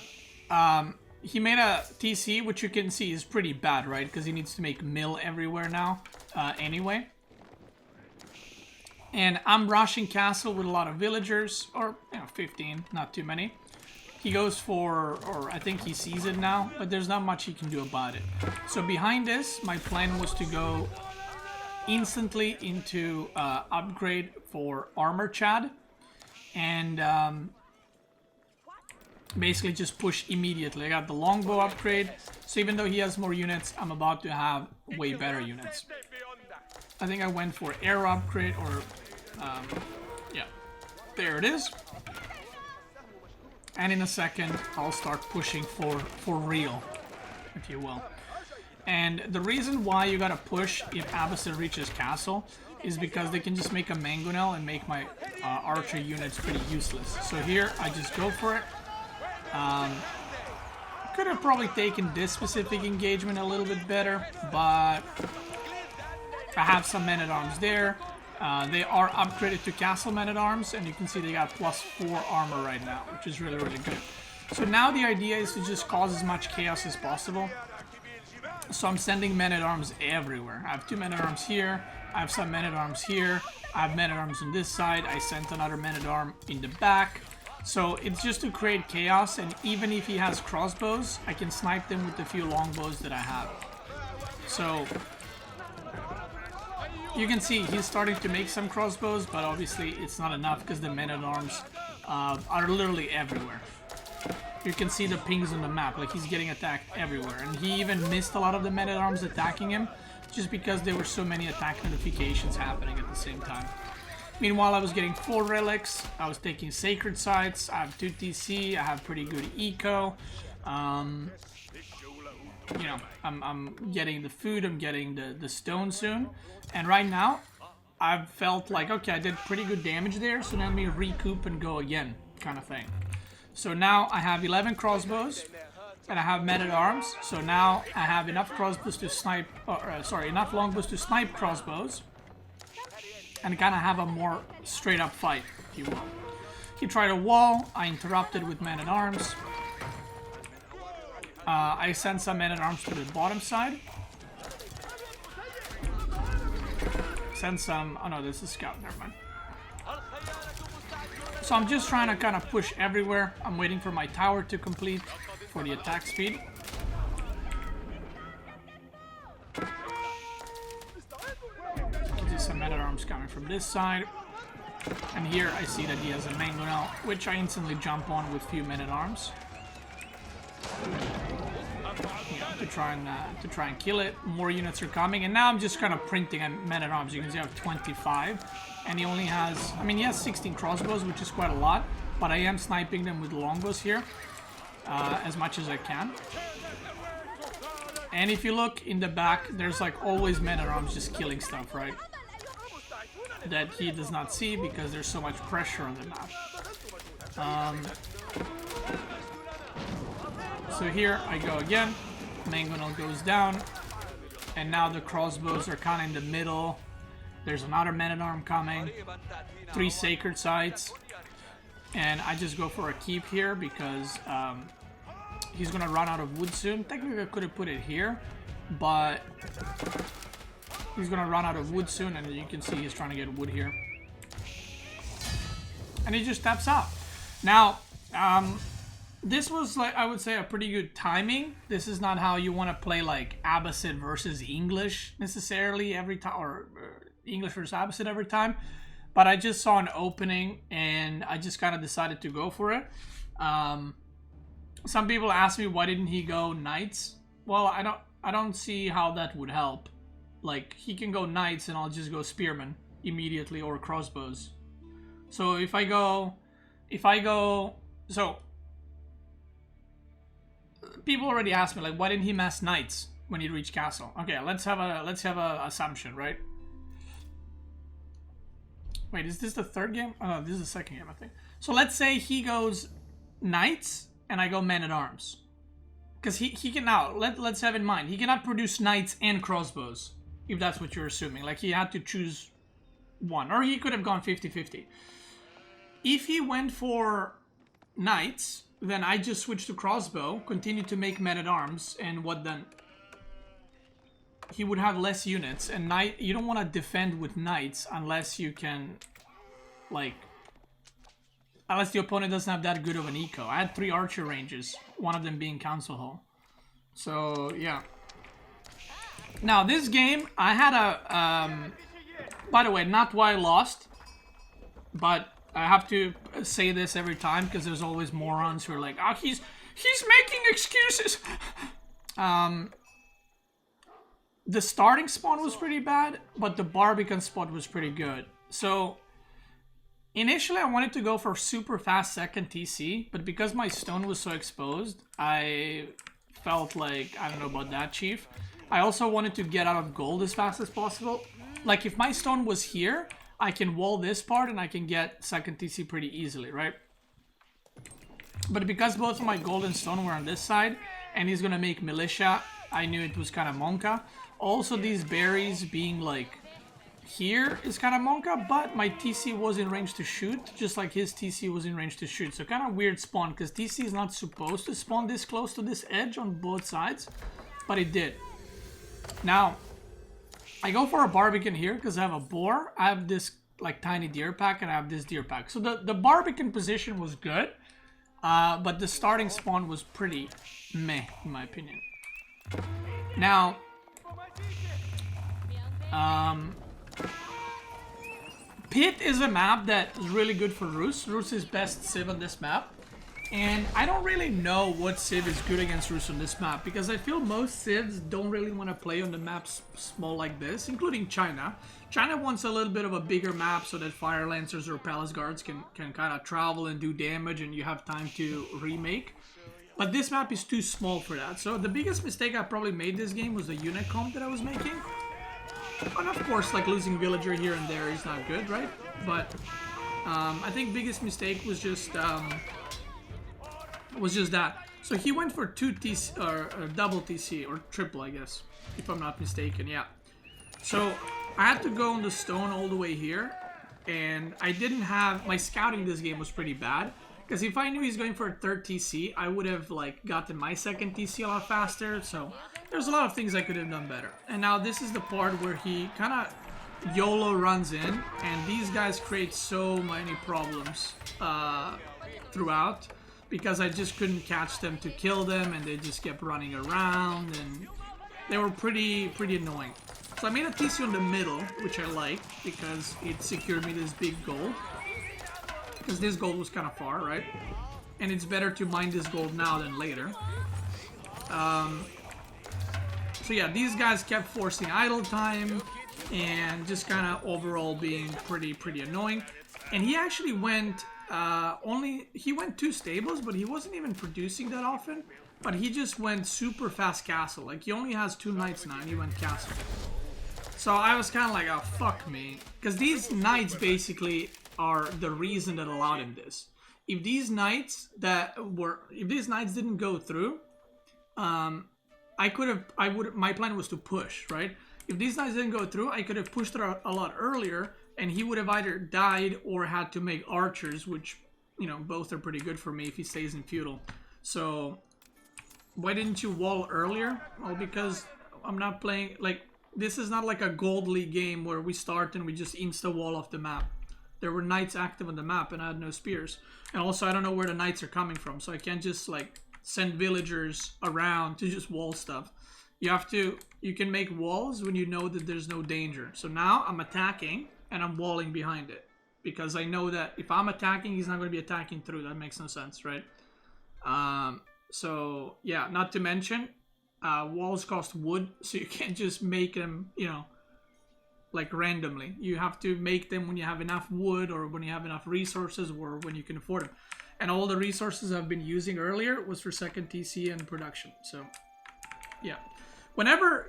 he made a TC, which you can see is pretty bad, right? Because he needs to make mill everywhere now, anyway. And I'm rushing castle with a lot of villagers, or, 15, not too many. He goes for, or I think he sees it now, but there's not much he can do about it. So behind this, my plan was to go instantly into upgrade for armor Chad. And, basically just push immediately. I got the longbow upgrade, so even though he has more units, I'm about to have way better units. I think I went for air upgrade, or yeah, there it is. And in a second, I'll start pushing for real, if you will. And the reason why you gotta push if Abbasid reaches castle is because they can just make a mangonel and make my archer units pretty useless. So here, I just go for it. Could have probably taken this specific engagement a little bit better, but I have some men-at-arms there. They are upgraded to castle men-at-arms, and you can see they got +4 armor right now, which is really, really good. So now the idea is to just cause as much chaos as possible. So I'm sending men-at-arms everywhere. I have 2 men-at-arms here, I have some men-at-arms here, I have men-at-arms on this side, I sent another men-at-arm in the back. So it's just to create chaos, and even if he has crossbows, I can snipe them with the few longbows that I have. So you can see he's starting to make some crossbows, but obviously it's not enough because the men-at-arms are literally everywhere. You can see the pings on the map, like he's getting attacked everywhere. And he even missed a lot of the men-at-arms attacking him, just because there were so many attack notifications happening at the same time. Meanwhile, I was getting 4 relics, I was taking sacred sites, I have 2 TC, I have pretty good eco. You know, I'm getting the food, I'm getting the stone soon. And right now, I've felt like, okay, I did pretty good damage there, so let me recoup and go again, kind of thing. So now I have 11 crossbows, and I have men-at-arms. So now I have enough crossbows to snipe, enough longbows to snipe crossbows. And kind of have a more straight up fight, if you will. He tried a wall, I interrupted with men-at-arms. I sent some men-at-arms to the bottom side. Send some, oh no, this is scout, never mind. So I'm just trying to kind of push everywhere. I'm waiting for my tower to complete for the attack speed. Some men-at-arms coming from this side, and here I see that he has a mangonel, which I instantly jump on with few men-at-arms, to try and kill it. More units are coming, and now I'm just kind of printing men-at-arms. You can see I have 25, and he only has, I mean, he has 16 crossbows, which is quite a lot, but I am sniping them with longbows here as much as I can. And if you look in the back, there's like always men-at-arms just killing stuff, right? That he does not see because there's so much pressure on the map. So here I go again. Mangonel goes down, and now the crossbows are kind of in the middle. There's another men-at-arm coming. 3 sacred sites, and I just go for a keep here because he's gonna run out of wood soon. Technically I could have put it here, but he's gonna run out of wood soon, and you can see he's trying to get wood here. And he just steps out. Now, this was, like, I would say, a pretty good timing. This is not how you want to play, like, Abbasid versus English necessarily every time, or English versus Abbasid every time. But I just saw an opening, and I just kind of decided to go for it. Some people ask me, why didn't he go knights? Well, I don't see how that would help. Like, he can go knights, and I'll just go spearmen immediately, or crossbows. So if I go, so people already asked me, like, why didn't he mass knights when he reached castle? Okay, let's have a assumption, right? Wait, is this the third game? Oh no, this is the second game, I think. So let's say he goes knights and I go men-at-arms, because he can now, let's have in mind, he cannot produce knights and crossbows, if that's what you're assuming. Like, he had to choose one, or he could have gone 50-50. If he went for knights, then I just switch to crossbow, continue to make men-at-arms, and what then? He would have less units, and you don't want to defend with knights unless you can, like, unless the opponent doesn't have that good of an eco. I had 3 archer ranges, one of them being Council Hall. So, yeah. Now, this game, I had a, by the way, not why I lost, but I have to say this every time because there's always morons who are like, oh, he's making excuses. The starting spawn was pretty bad, but the Barbican spot was pretty good. So initially I wanted to go for super fast second TC, but because my stone was so exposed, I felt like, I don't know about that, Chief. I also wanted to get out of gold as fast as possible. Like, if my stone was here, I can wall this part and I can get second TC pretty easily, right? But because both of my gold and stone were on this side, and he's gonna make militia, I knew it was kind of monka. Also, these berries being, like, here is kind of monka, but my TC was in range to shoot, just like his TC was in range to shoot. So kind of weird spawn, because TC is not supposed to spawn this close to this edge on both sides, but it did. Now, I go for a Barbican here because I have a boar, I have this like tiny deer pack, and I have this deer pack. So the Barbican position was good, but the starting spawn was pretty meh, in my opinion. Now, Pit is a map that is really good for Rus. Rus is best Civ on this map. And I don't really know what Civ is good against Rus on this map, because I feel most Civs don't really want to play on the maps small like this, including China. China wants a little bit of a bigger map so that Fire Lancers or Palace Guards can kind of travel and do damage and you have time to remake. But this map is too small for that. So the biggest mistake I probably made this game was the unit comp that I was making. And of course, like, losing villager here and there is not good, right? But I think biggest mistake was just that. So he went for 2 TC, or double TC, or triple, I guess, if I'm not mistaken, yeah. So I had to go on the stone all the way here, and I didn't have, my scouting this game was pretty bad, because if I knew he's going for a 3rd TC, I would have, like, gotten my 2nd TC a lot faster. So there's a lot of things I could have done better. And now this is the part where he kind of YOLO runs in, and these guys create so many problems throughout, because I just couldn't catch them to kill them, and they just kept running around, and they were pretty annoying. So I made a TC on the middle, which I liked, because it secured me this big gold. Because this gold was kind of far, right? And it's better to mine this gold now than later. So yeah, these guys kept forcing idle time, and just kind of overall being pretty annoying. And he actually went he went 2 stables, but he wasn't even producing that often. But he just went super fast castle. Like, he only has 2 knights now, and he went castle. So I was kind of like, oh, fuck me. Because these knights basically are the reason that allowed him this. If these knights didn't go through, my plan was to push, right? If these knights didn't go through, I could have pushed it a lot earlier, and he would have either died or had to make archers, which, you know, both are pretty good for me if he stays in feudal. So why didn't you wall earlier? Well, because I'm not playing, like, this is not like a Gold League game where we start and we just insta-wall off the map. There were knights active on the map and I had no spears. And also I don't know where the knights are coming from, so I can't just like send villagers around to just wall stuff. You can make walls when you know that there's no danger. So now I'm attacking and I'm walling behind it. Because I know that if I'm attacking, he's not going to be attacking through. That makes no sense, right? So yeah, not to mention, walls cost wood, so you can't just make them, you know, like randomly. You have to make them when you have enough wood or when you have enough resources or when you can afford them. And all the resources I've been using earlier was for second TC and production. So yeah, whenever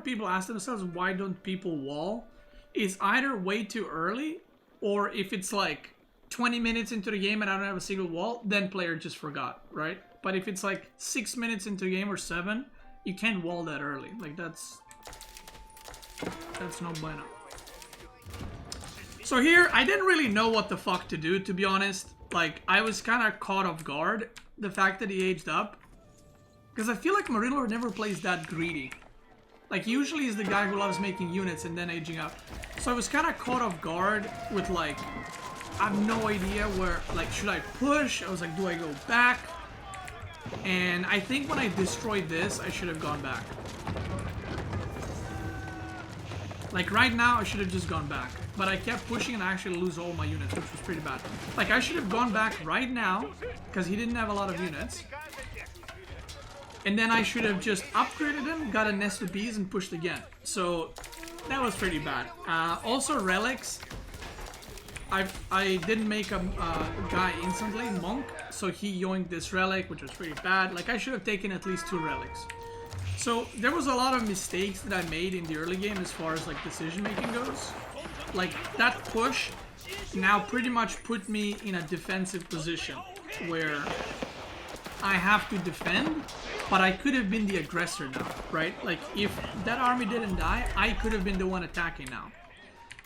people ask themselves why don't people wall, it's either way too early, or if it's like 20 minutes into the game and I don't have a single wall, then player just forgot, right? But if it's like 6 minutes into the game or 7, you can't wall that early. Like that's no bueno. So here, I didn't really know what the fuck to do, to be honest. Like, I was kind of caught off guard, the fact that he aged up. Because I feel like Marilor never plays that greedy. Like, usually he's the guy who loves making units and then aging up. So I was kind of caught off guard with, like, I have no idea where, like, should I push? I was like, do I go back? And I think when I destroyed this, I should have gone back. Like, right now, I should have just gone back. But I kept pushing and I actually lose all my units, which was pretty bad. Like, I should have gone back right now, because he didn't have a lot of units. And then I should have just upgraded him, got a nest of bees, and pushed again. So, that was pretty bad. Also, relics. I didn't make a guy instantly, monk, so he yoinked this relic, which was pretty bad. Like, I should have taken at least 2 relics. So, there was a lot of mistakes that I made in the early game as far as, like, decision-making goes. Like, that push now pretty much put me in a defensive position where I have to defend, but I could have been the aggressor now, right? Like, if that army didn't die, I could have been the one attacking now.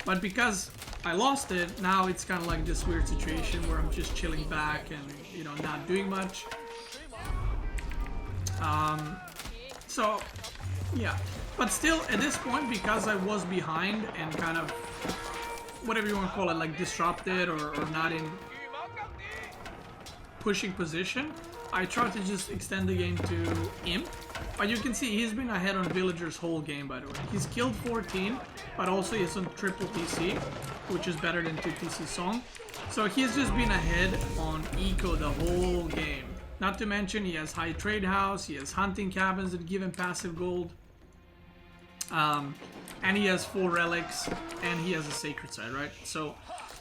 But because I lost it, now it's kind of like this weird situation where I'm just chilling back and, you know, not doing much. So, yeah. But still, at this point, because I was behind and kind of, whatever you want to call it, like disrupted or not in pushing position, I tried to just extend the game to Imp. But you can see he's been ahead on Villagers whole game, by the way. He's killed 14, but also he's on triple TC, which is better than 2 TC Song. So he's just been ahead on Eco the whole game. Not to mention he has high trade house, he has hunting cabins that give him passive gold. And he has 4 relics, and he has a sacred side, right? So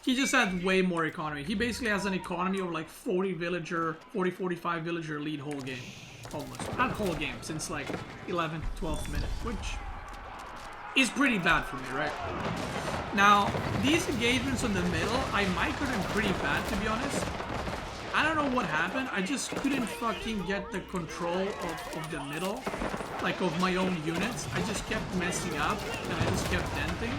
he just had way more economy. He basically has an economy of like 45 villager lead whole game. Almost. Not whole game, since like 11th, 12th minute, which is pretty bad for me, right? Now, these engagements on the middle, I microed them pretty bad, to be honest. I don't know what happened, I just couldn't fucking get the control of the middle, like of my own units. I just kept messing up, and I just kept denting.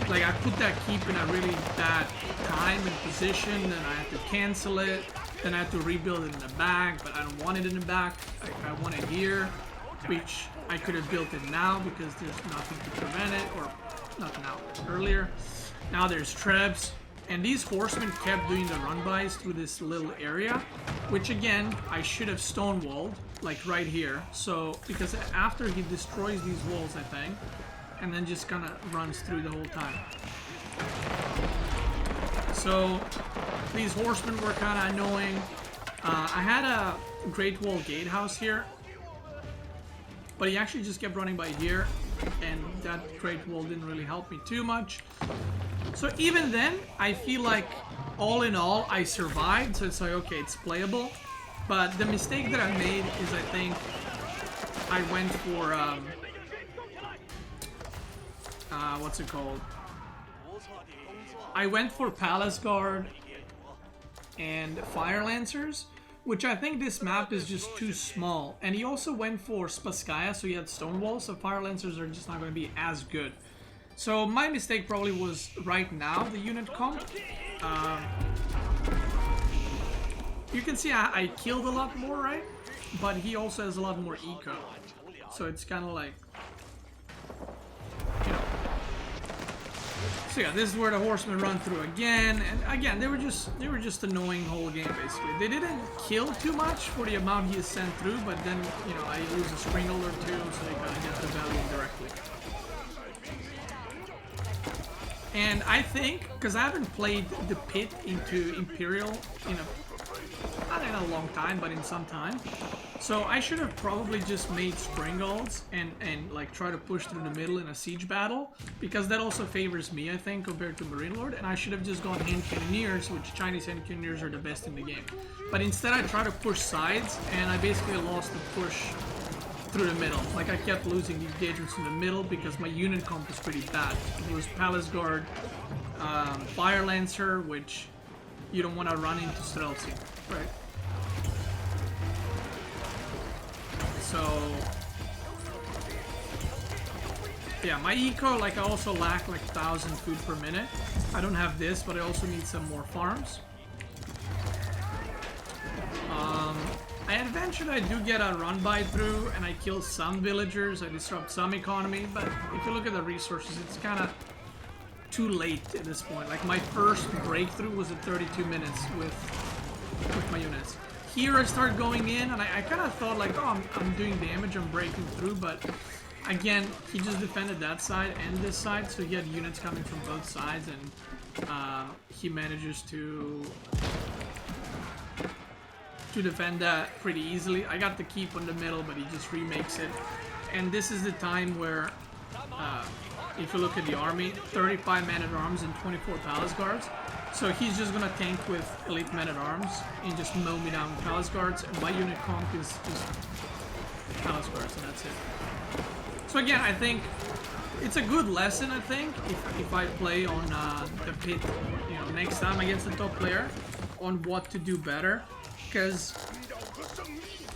Like, I put that keep in a really bad time and position, and I had to cancel it. Then I had to rebuild it in the back, but I don't want it in the back. I want it here, which I could have built it now because there's nothing to prevent it, or not now, earlier. Now there's trebs, and these horsemen kept doing the run-bys through this little area, which again, I should have stonewalled, like right here. So, because after he destroys these walls, I think, and then just kind of runs through the whole time. So, these horsemen were kind of annoying. I had a Great Wall Gatehouse here, but he actually just kept running by here, and that Great Wall didn't really help me too much. So even then, I feel like all in all, I survived, so it's like, okay, it's playable. But the mistake that I made is, I think, I went for, what's it called? I went for Palace Guard and Fire Lancers, which I think this map is just too small. And he also went for Spaskaya, so he had Stonewall, so Fire Lancers are just not going to be as good. So my mistake probably was right now, the unit comp. You can see I killed a lot more, right? But he also has a lot more eco. So it's kind of like, you know. So yeah, this is where the horsemen run through again, and again they were just annoying whole game basically. They didn't kill too much for the amount he is sent through, but then you know I lose a springald or two, so they kind of get the value directly. And I think, because I haven't played the pit into Imperial in not in a long time, but in some time. So I should have probably just made Springalds and like try to push through the middle in a siege battle, because that also favors me, I think, compared to Marine Lord. And I should have just gone hand cannoneers, which Chinese hand cannoneers are the best in the game. But instead I tried to push sides, and I basically lost the push through the middle. Like I kept losing the engagements in the middle because my unit comp was pretty bad. It was Palace Guard, Fire Lancer, which you don't want to run into Streltsy, right? So yeah, my eco, like I also lack like 1,000 food per minute. I don't have this, but I also need some more farms. Eventually I do get a run by through and I kill some villagers, I disrupt some economy, but if you look at the resources, it's kind of too late at this point. Like my first breakthrough was at 32 minutes with my units. Here I start going in and I kind of thought like, oh, I'm doing damage, I'm breaking through, but again, he just defended that side and this side, so he had units coming from both sides, and he manages to defend that pretty easily. I got the keep on the middle, but he just remakes it. And this is the time where, if you look at the army, 35 man-at-arms and 24 palace guards. So he's just gonna tank with elite men-at-arms and just mow me down with palace guards, and my unit comp is just palace guards, and that's it. So again, I think it's a good lesson, I think, if I play on the pit, you know, next time against the top player, on what to do better. Because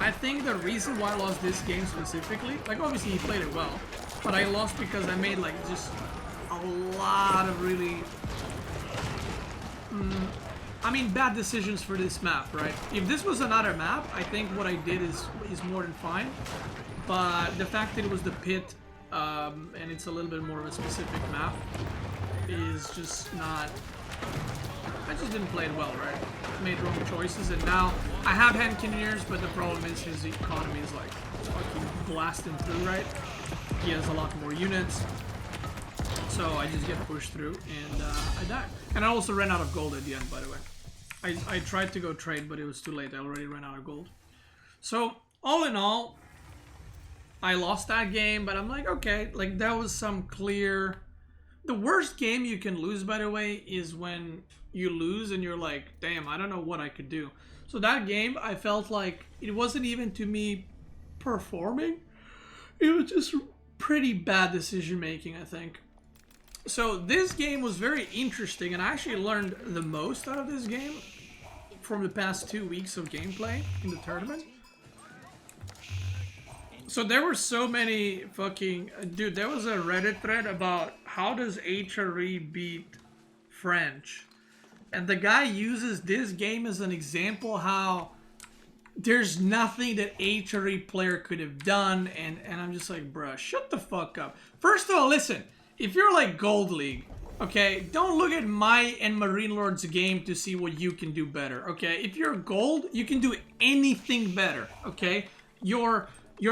I think the reason why I lost this game specifically, like obviously he played it well, but I lost because I made like just a lot of really, I mean, bad decisions for this map, right? If this was another map, I think what I did is more than fine. But the fact that it was the pit, and it's a little bit more of a specific map, is just not... I just didn't play it well, right? Made wrong choices, and now I have hand cannoneers, but the problem is his economy is like fucking blasting through, right? He has a lot more units, so I just get pushed through, and I die. And I also ran out of gold at the end, by the way. I tried to go trade, but it was too late. I already ran out of gold. So all in all, I lost that game, but I'm like, okay, like that was some clear... The worst game you can lose, by the way, is when you lose and you're like, damn, I don't know what I could do. So that game, I felt like it wasn't even to me performing. It was just pretty bad decision making, I think. So this game was very interesting, and I actually learned the most out of this game from the past 2 weeks of gameplay in the tournament. So there were so many fucking... Dude, there was a Reddit thread about how does HRE beat French? And the guy uses this game as an example how there's nothing that HRE player could have done. And I'm just like, bruh, shut the fuck up. First of all, listen, if you're like Gold League, okay, don't look at my and Marine Lord's game to see what you can do better, okay? If you're gold, you can do anything better, okay? Your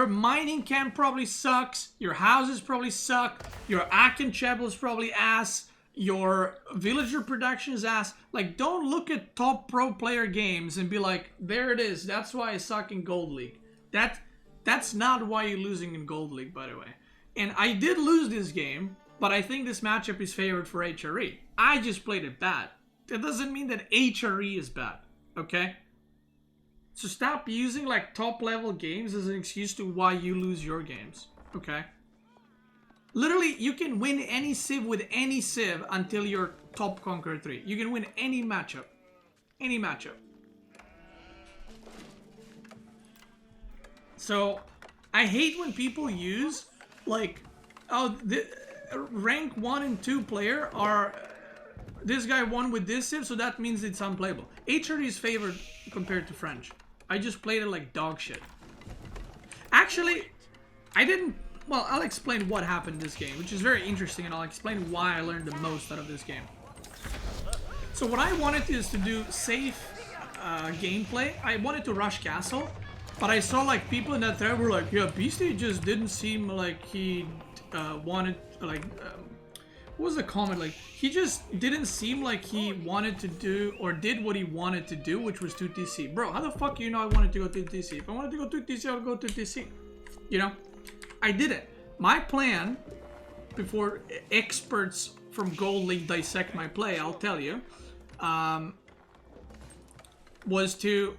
mining camp probably sucks. Your houses probably suck. Your Akin Chapel is probably ass. Your villager production is ass. Like, don't look at top pro player games and be like, there it is. That's why I suck in Gold League. That's not why you're losing in Gold League, by the way. And I did lose this game, but I think this matchup is favored for HRE. I just played it bad. That doesn't mean that HRE is bad, okay? So stop using like top level games as an excuse to why you lose your games, okay? Literally, you can win any civ with any civ until you're top Conqueror 3. You can win any matchup. Any matchup. So, I hate when people use like, oh, the rank 1 and 2 player are... this guy won with this civ, so that means it's unplayable. HRE is favored compared to French. I just played it like dog shit. Actually, I didn't... Well, I'll explain what happened in this game, which is very interesting, and I'll explain why I learned the most out of this game. So what I wanted is to do safe gameplay. I wanted to rush castle, but I saw like people in that thread were like, yeah, Beastyqt just didn't seem like he wanted, like... what was the comment? Like, he just didn't seem like he wanted to do or did what he wanted to do, which was 2TC. Bro, how the fuck you know I wanted to go 2TC? If I wanted to go 2TC, I would go 2TC. You know? I didn't. My plan, before experts from Gold League dissect my play, I'll tell you, was to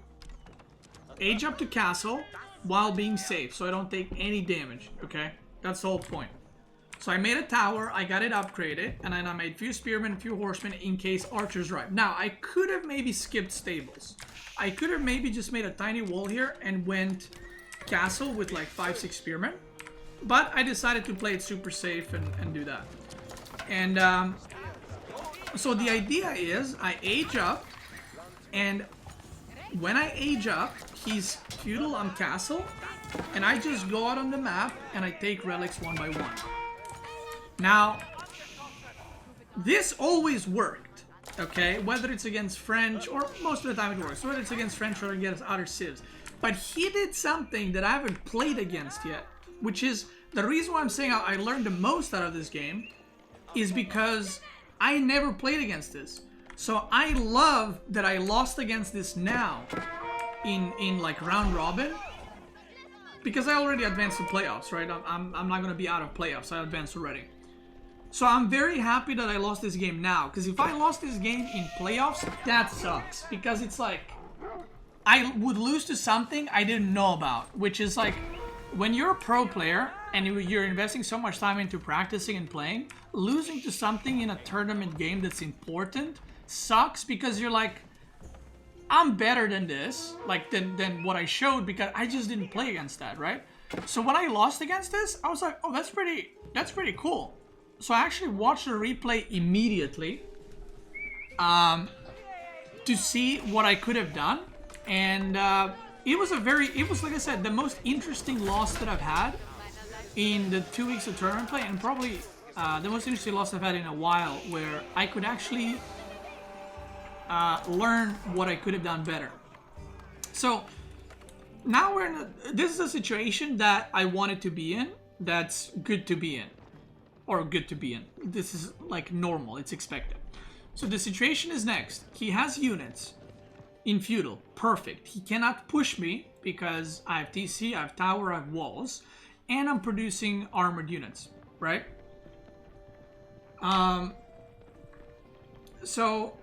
age up to castle while being safe, so I don't take any damage, okay? That's the whole point. So I made a tower, I got it upgraded, and then I made a few spearmen, a few horsemen in case archers arrive. Now, I could have maybe skipped stables. I could have maybe just made a tiny wall here and went castle with like 5-6 spearmen. But I decided to play it super safe and do that. And so the idea is I age up, and when I age up, he's feudal, I'm castle, and I just go out on the map and I take relics one by one. Now, this always worked, okay? Whether it's against French, or most of the time it works, whether it's against French or against other civs. But he did something that I haven't played against yet, which is, the reason why I'm saying I learned the most out of this game is because I never played against this. So I love that I lost against this now in like round robin, because I already advanced to playoffs, right? I'm not going to be out of playoffs, I advanced already. So I'm very happy that I lost this game now, because if I lost this game in playoffs, that sucks. Because it's like, I would lose to something I didn't know about, which is like, when you're a pro player and you're investing so much time into practicing and playing, losing to something in a tournament game that's important sucks, because you're like, I'm better than this, like than what I showed, because I just didn't play against that, right? So when I lost against this, I was like, oh, that's pretty cool. So I actually watched the replay immediately to see what I could have done, and it was like I said, the most interesting loss that I've had in the 2 weeks of tournament play, and probably the most interesting loss I've had in a while, where I could actually learn what I could have done better. So now we're in this is a situation that I wanted to be in, that's good to be in. Or good to be in. This is like normal, it's expected. So the situation is next. He has units in feudal, perfect. He cannot push me because I have TC, I have tower, I have walls, and I'm producing armored units, right? So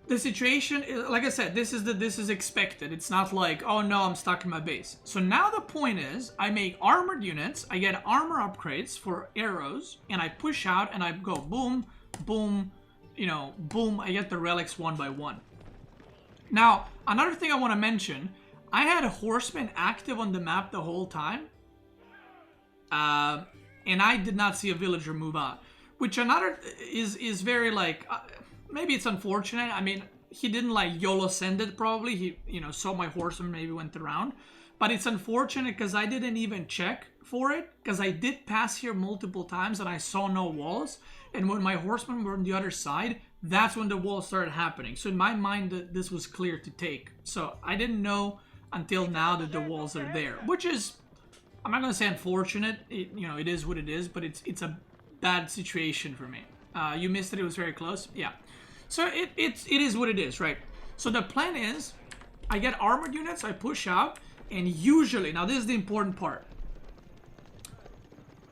the situation, like I said, this is expected. It's not like, oh no, I'm stuck in my base. So now the point is, I make armored units, I get armor upgrades for arrows, and I push out and I go boom, boom, you know, boom, I get the relics one by one. Now, another thing I want to mention, I had a horseman active on the map the whole time, and I did not see a villager move out, which another is very like... maybe it's unfortunate. I mean, he didn't like YOLO send it probably. He, you know, saw my horseman, maybe went around. But it's unfortunate because I didn't even check for it. Because I did pass here multiple times and I saw no walls. And when my horsemen were on the other side, that's when the walls started happening. So in my mind, this was clear to take. So I didn't know until now that the walls are there. Which is, I'm not going to say unfortunate. You know, it is what it is. But it's a bad situation for me. You missed it. It was very close. Yeah. So it is what it is, right? So the plan is, I get armored units, I push out, and usually, now this is the important part.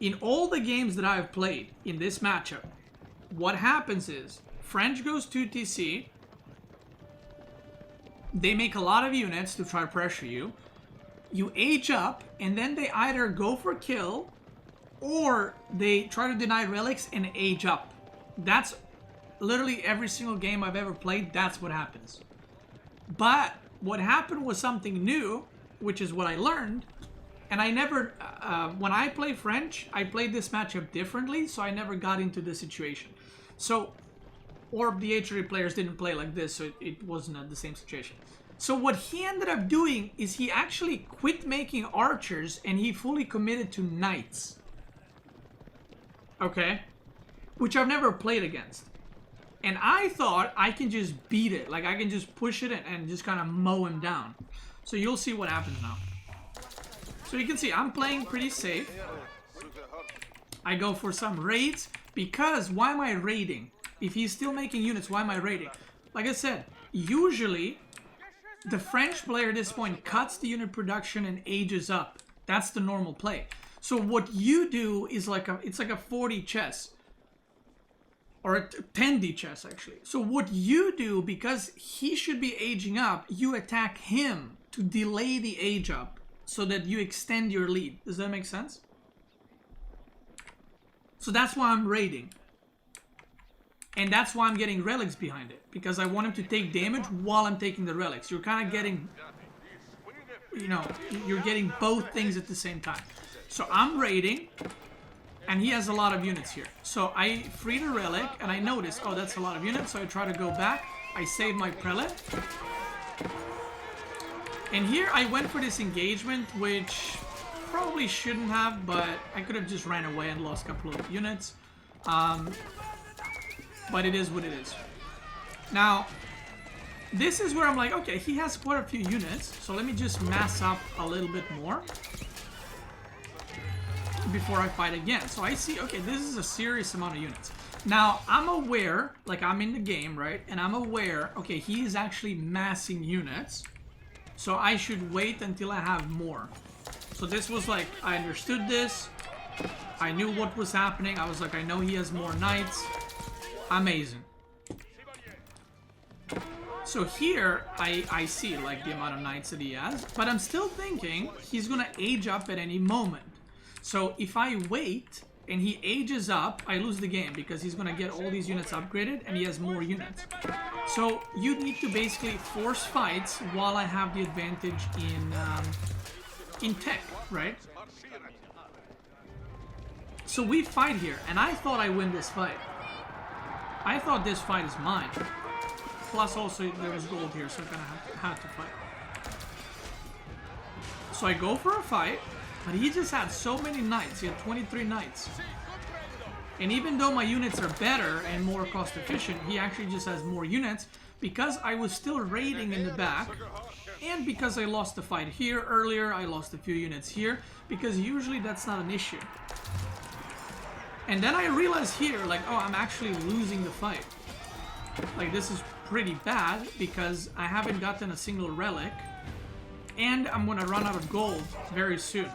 In all the games that I've played in this matchup, what happens is, French goes 2TC, they make a lot of units to try to pressure you, you age up, and then they either go for kill, or they try to deny relics and age up. That's literally every single game I've ever played, that's what happens. But what happened was something new, which is what I learned. And I never, when I play French, I played this matchup differently, so I never got into this situation. So, or the HRE players didn't play like this, so it wasn't the same situation. So what he ended up doing is he actually quit making archers and he fully committed to knights. Okay? Which I've never played against. And I thought I can just beat it. Like I can just push it and just kind of mow him down. So you'll see what happens now. So you can see I'm playing pretty safe. I go for some raids because why am I raiding? If he's still making units, why am I raiding? Like I said, usually the French player at this point cuts the unit production and ages up. That's the normal play. So what you do is it's like a 40 chess. Or a 10D chess, actually. So what you do, because he should be aging up, you attack him to delay the age up so that you extend your lead. Does that make sense? So that's why I'm raiding. And that's why I'm getting relics behind it. Because I want him to take damage while I'm taking the relics. You're kind of getting, you know, you're getting both things at the same time. So I'm raiding. And he has a lot of units here. So I freed a relic, and I noticed, oh, that's a lot of units. So I try to go back. I save my prelate. And here I went for this engagement, which probably shouldn't have, but I could have just ran away and lost a couple of units. But it is what it is. Now, this is where I'm like, okay, he has quite a few units. So let me just mass up a little bit more before I fight again. So I see, okay, this is a serious amount of units. Now, I'm aware, like I'm in the game, right? And I'm aware, okay, he is actually massing units. So I should wait until I have more. So this was like, I understood this. I knew what was happening. I was like, I know he has more knights. Amazing. So here, I see like the amount of knights that he has. But I'm still thinking he's gonna age up at any moment. So if I wait and he ages up, I lose the game because he's going to get all these units upgraded and he has more units. So you need to basically force fights while I have the advantage in tech, right? So we fight here, and I thought I win this fight. I thought this fight is mine. Plus also there was gold here, so I kind of had to fight. So I go for a fight. But he just had so many knights. He had 23 knights. And even though my units are better and more cost efficient, he actually just has more units because I was still raiding in the back. And because I lost the fight here earlier, I lost a few units here. Because usually that's not an issue. And then I realized here, like, oh, I'm actually losing the fight. Like, this is pretty bad because I haven't gotten a single relic. And I'm gonna run out of gold very soon.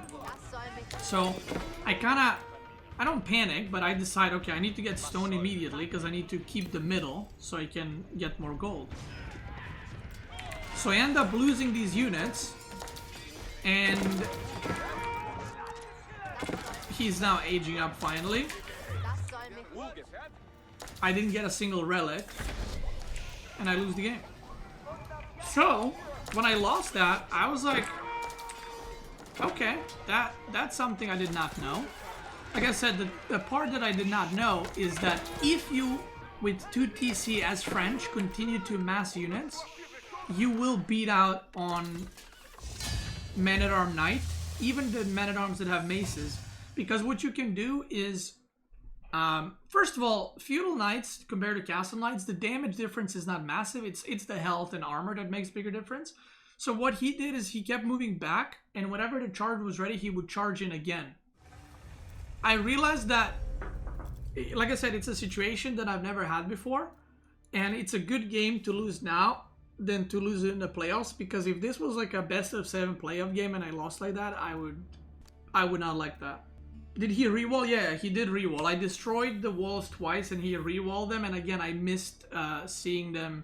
So I don't panic, but I decide, okay, I need to get stone immediately because I need to keep the middle so I can get more gold. So I end up losing these units, and he's now aging up finally. I didn't get a single relic, and I lose the game. So when I lost that, I was like, okay, that's something I did not know. Like I said, the part that I did not know is that if you, with 2 TC as French, continue to mass units, you will beat out on Man-at-Arm Knight, even the Man-at-Arms that have maces. Because what you can do is, first of all, Feudal Knights compared to Castle Knights, the damage difference is not massive. It's the health and armor that makes bigger difference. So what he did is he kept moving back, and whenever the charge was ready, he would charge in again. I realized that, like I said, it's a situation that I've never had before, and it's a good game to lose now than to lose it in the playoffs, because if this was like a best of 7 playoff game and I lost like that, I would not like that. Did he rewall? Yeah, he did rewall. I destroyed the walls twice and he rewalled them, and again I missed seeing them.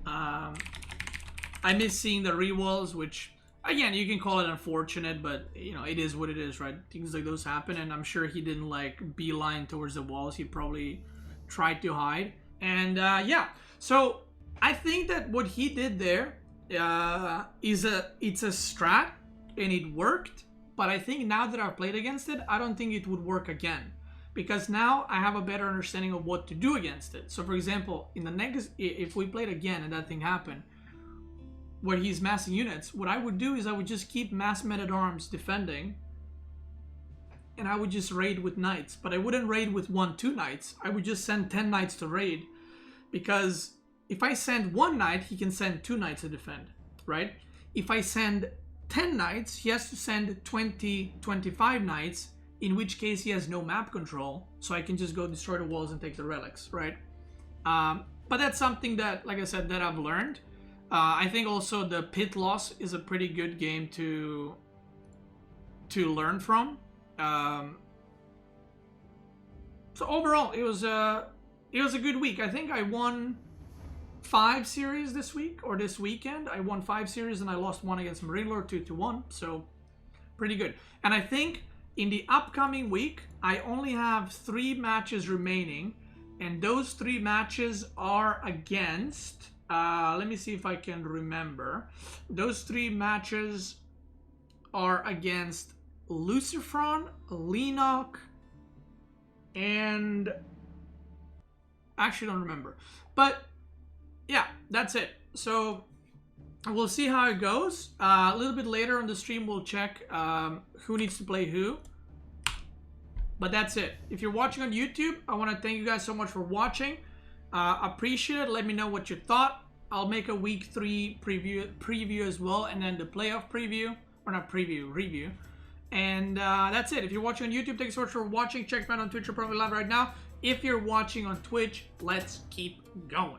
I missed seeing the rewalls, which again you can call it unfortunate, but you know, it is what it is, right? Things like those happen, and I'm sure he didn't like beeline towards the walls. He probably tried to hide, and yeah. So I think that what he did there it's a strat, and it worked. But I think now that I've played against it, I don't think it would work again. Because now I have a better understanding of what to do against it. So for example, in the next, if we played again and that thing happened, where he's massing units, what I would do is I would just keep mass men-at-arms defending, and I would just raid with knights. But I wouldn't raid with 1-2 knights. I would just send 10 knights to raid, because if I send 1 knight, he can send 2 knights to defend, right? If I send 10 knights, he has to send 20-25 knights, in which case he has no map control, so I can just go destroy the walls and take the relics, right? But that's something that, like I said, that I've learned. I think also the pit loss is a pretty good game to learn from. So overall, it was a good week. I think I won 5 series this week, or this weekend. I won 5 series and I lost 1 against Marine Lord 2-1, so pretty good. And I think in the upcoming week, I only have 3 matches remaining, and those 3 matches are against... let me see if I can remember. Those 3 matches are against Lucifron, Lenok, and... I actually don't remember. But, yeah, that's it. So, we'll see how it goes. A little bit later on the stream, we'll check who needs to play who. But that's it. If you're watching on YouTube, I want to thank you guys so much for watching. Appreciate it. Let me know what you thought. I'll make a week 3 preview as well, and then the playoff preview, or not preview, review. And that's it. If you're watching on YouTube, thanks so much for watching. Check me out on Twitch. We're probably live right now. If you're watching on Twitch, let's keep going.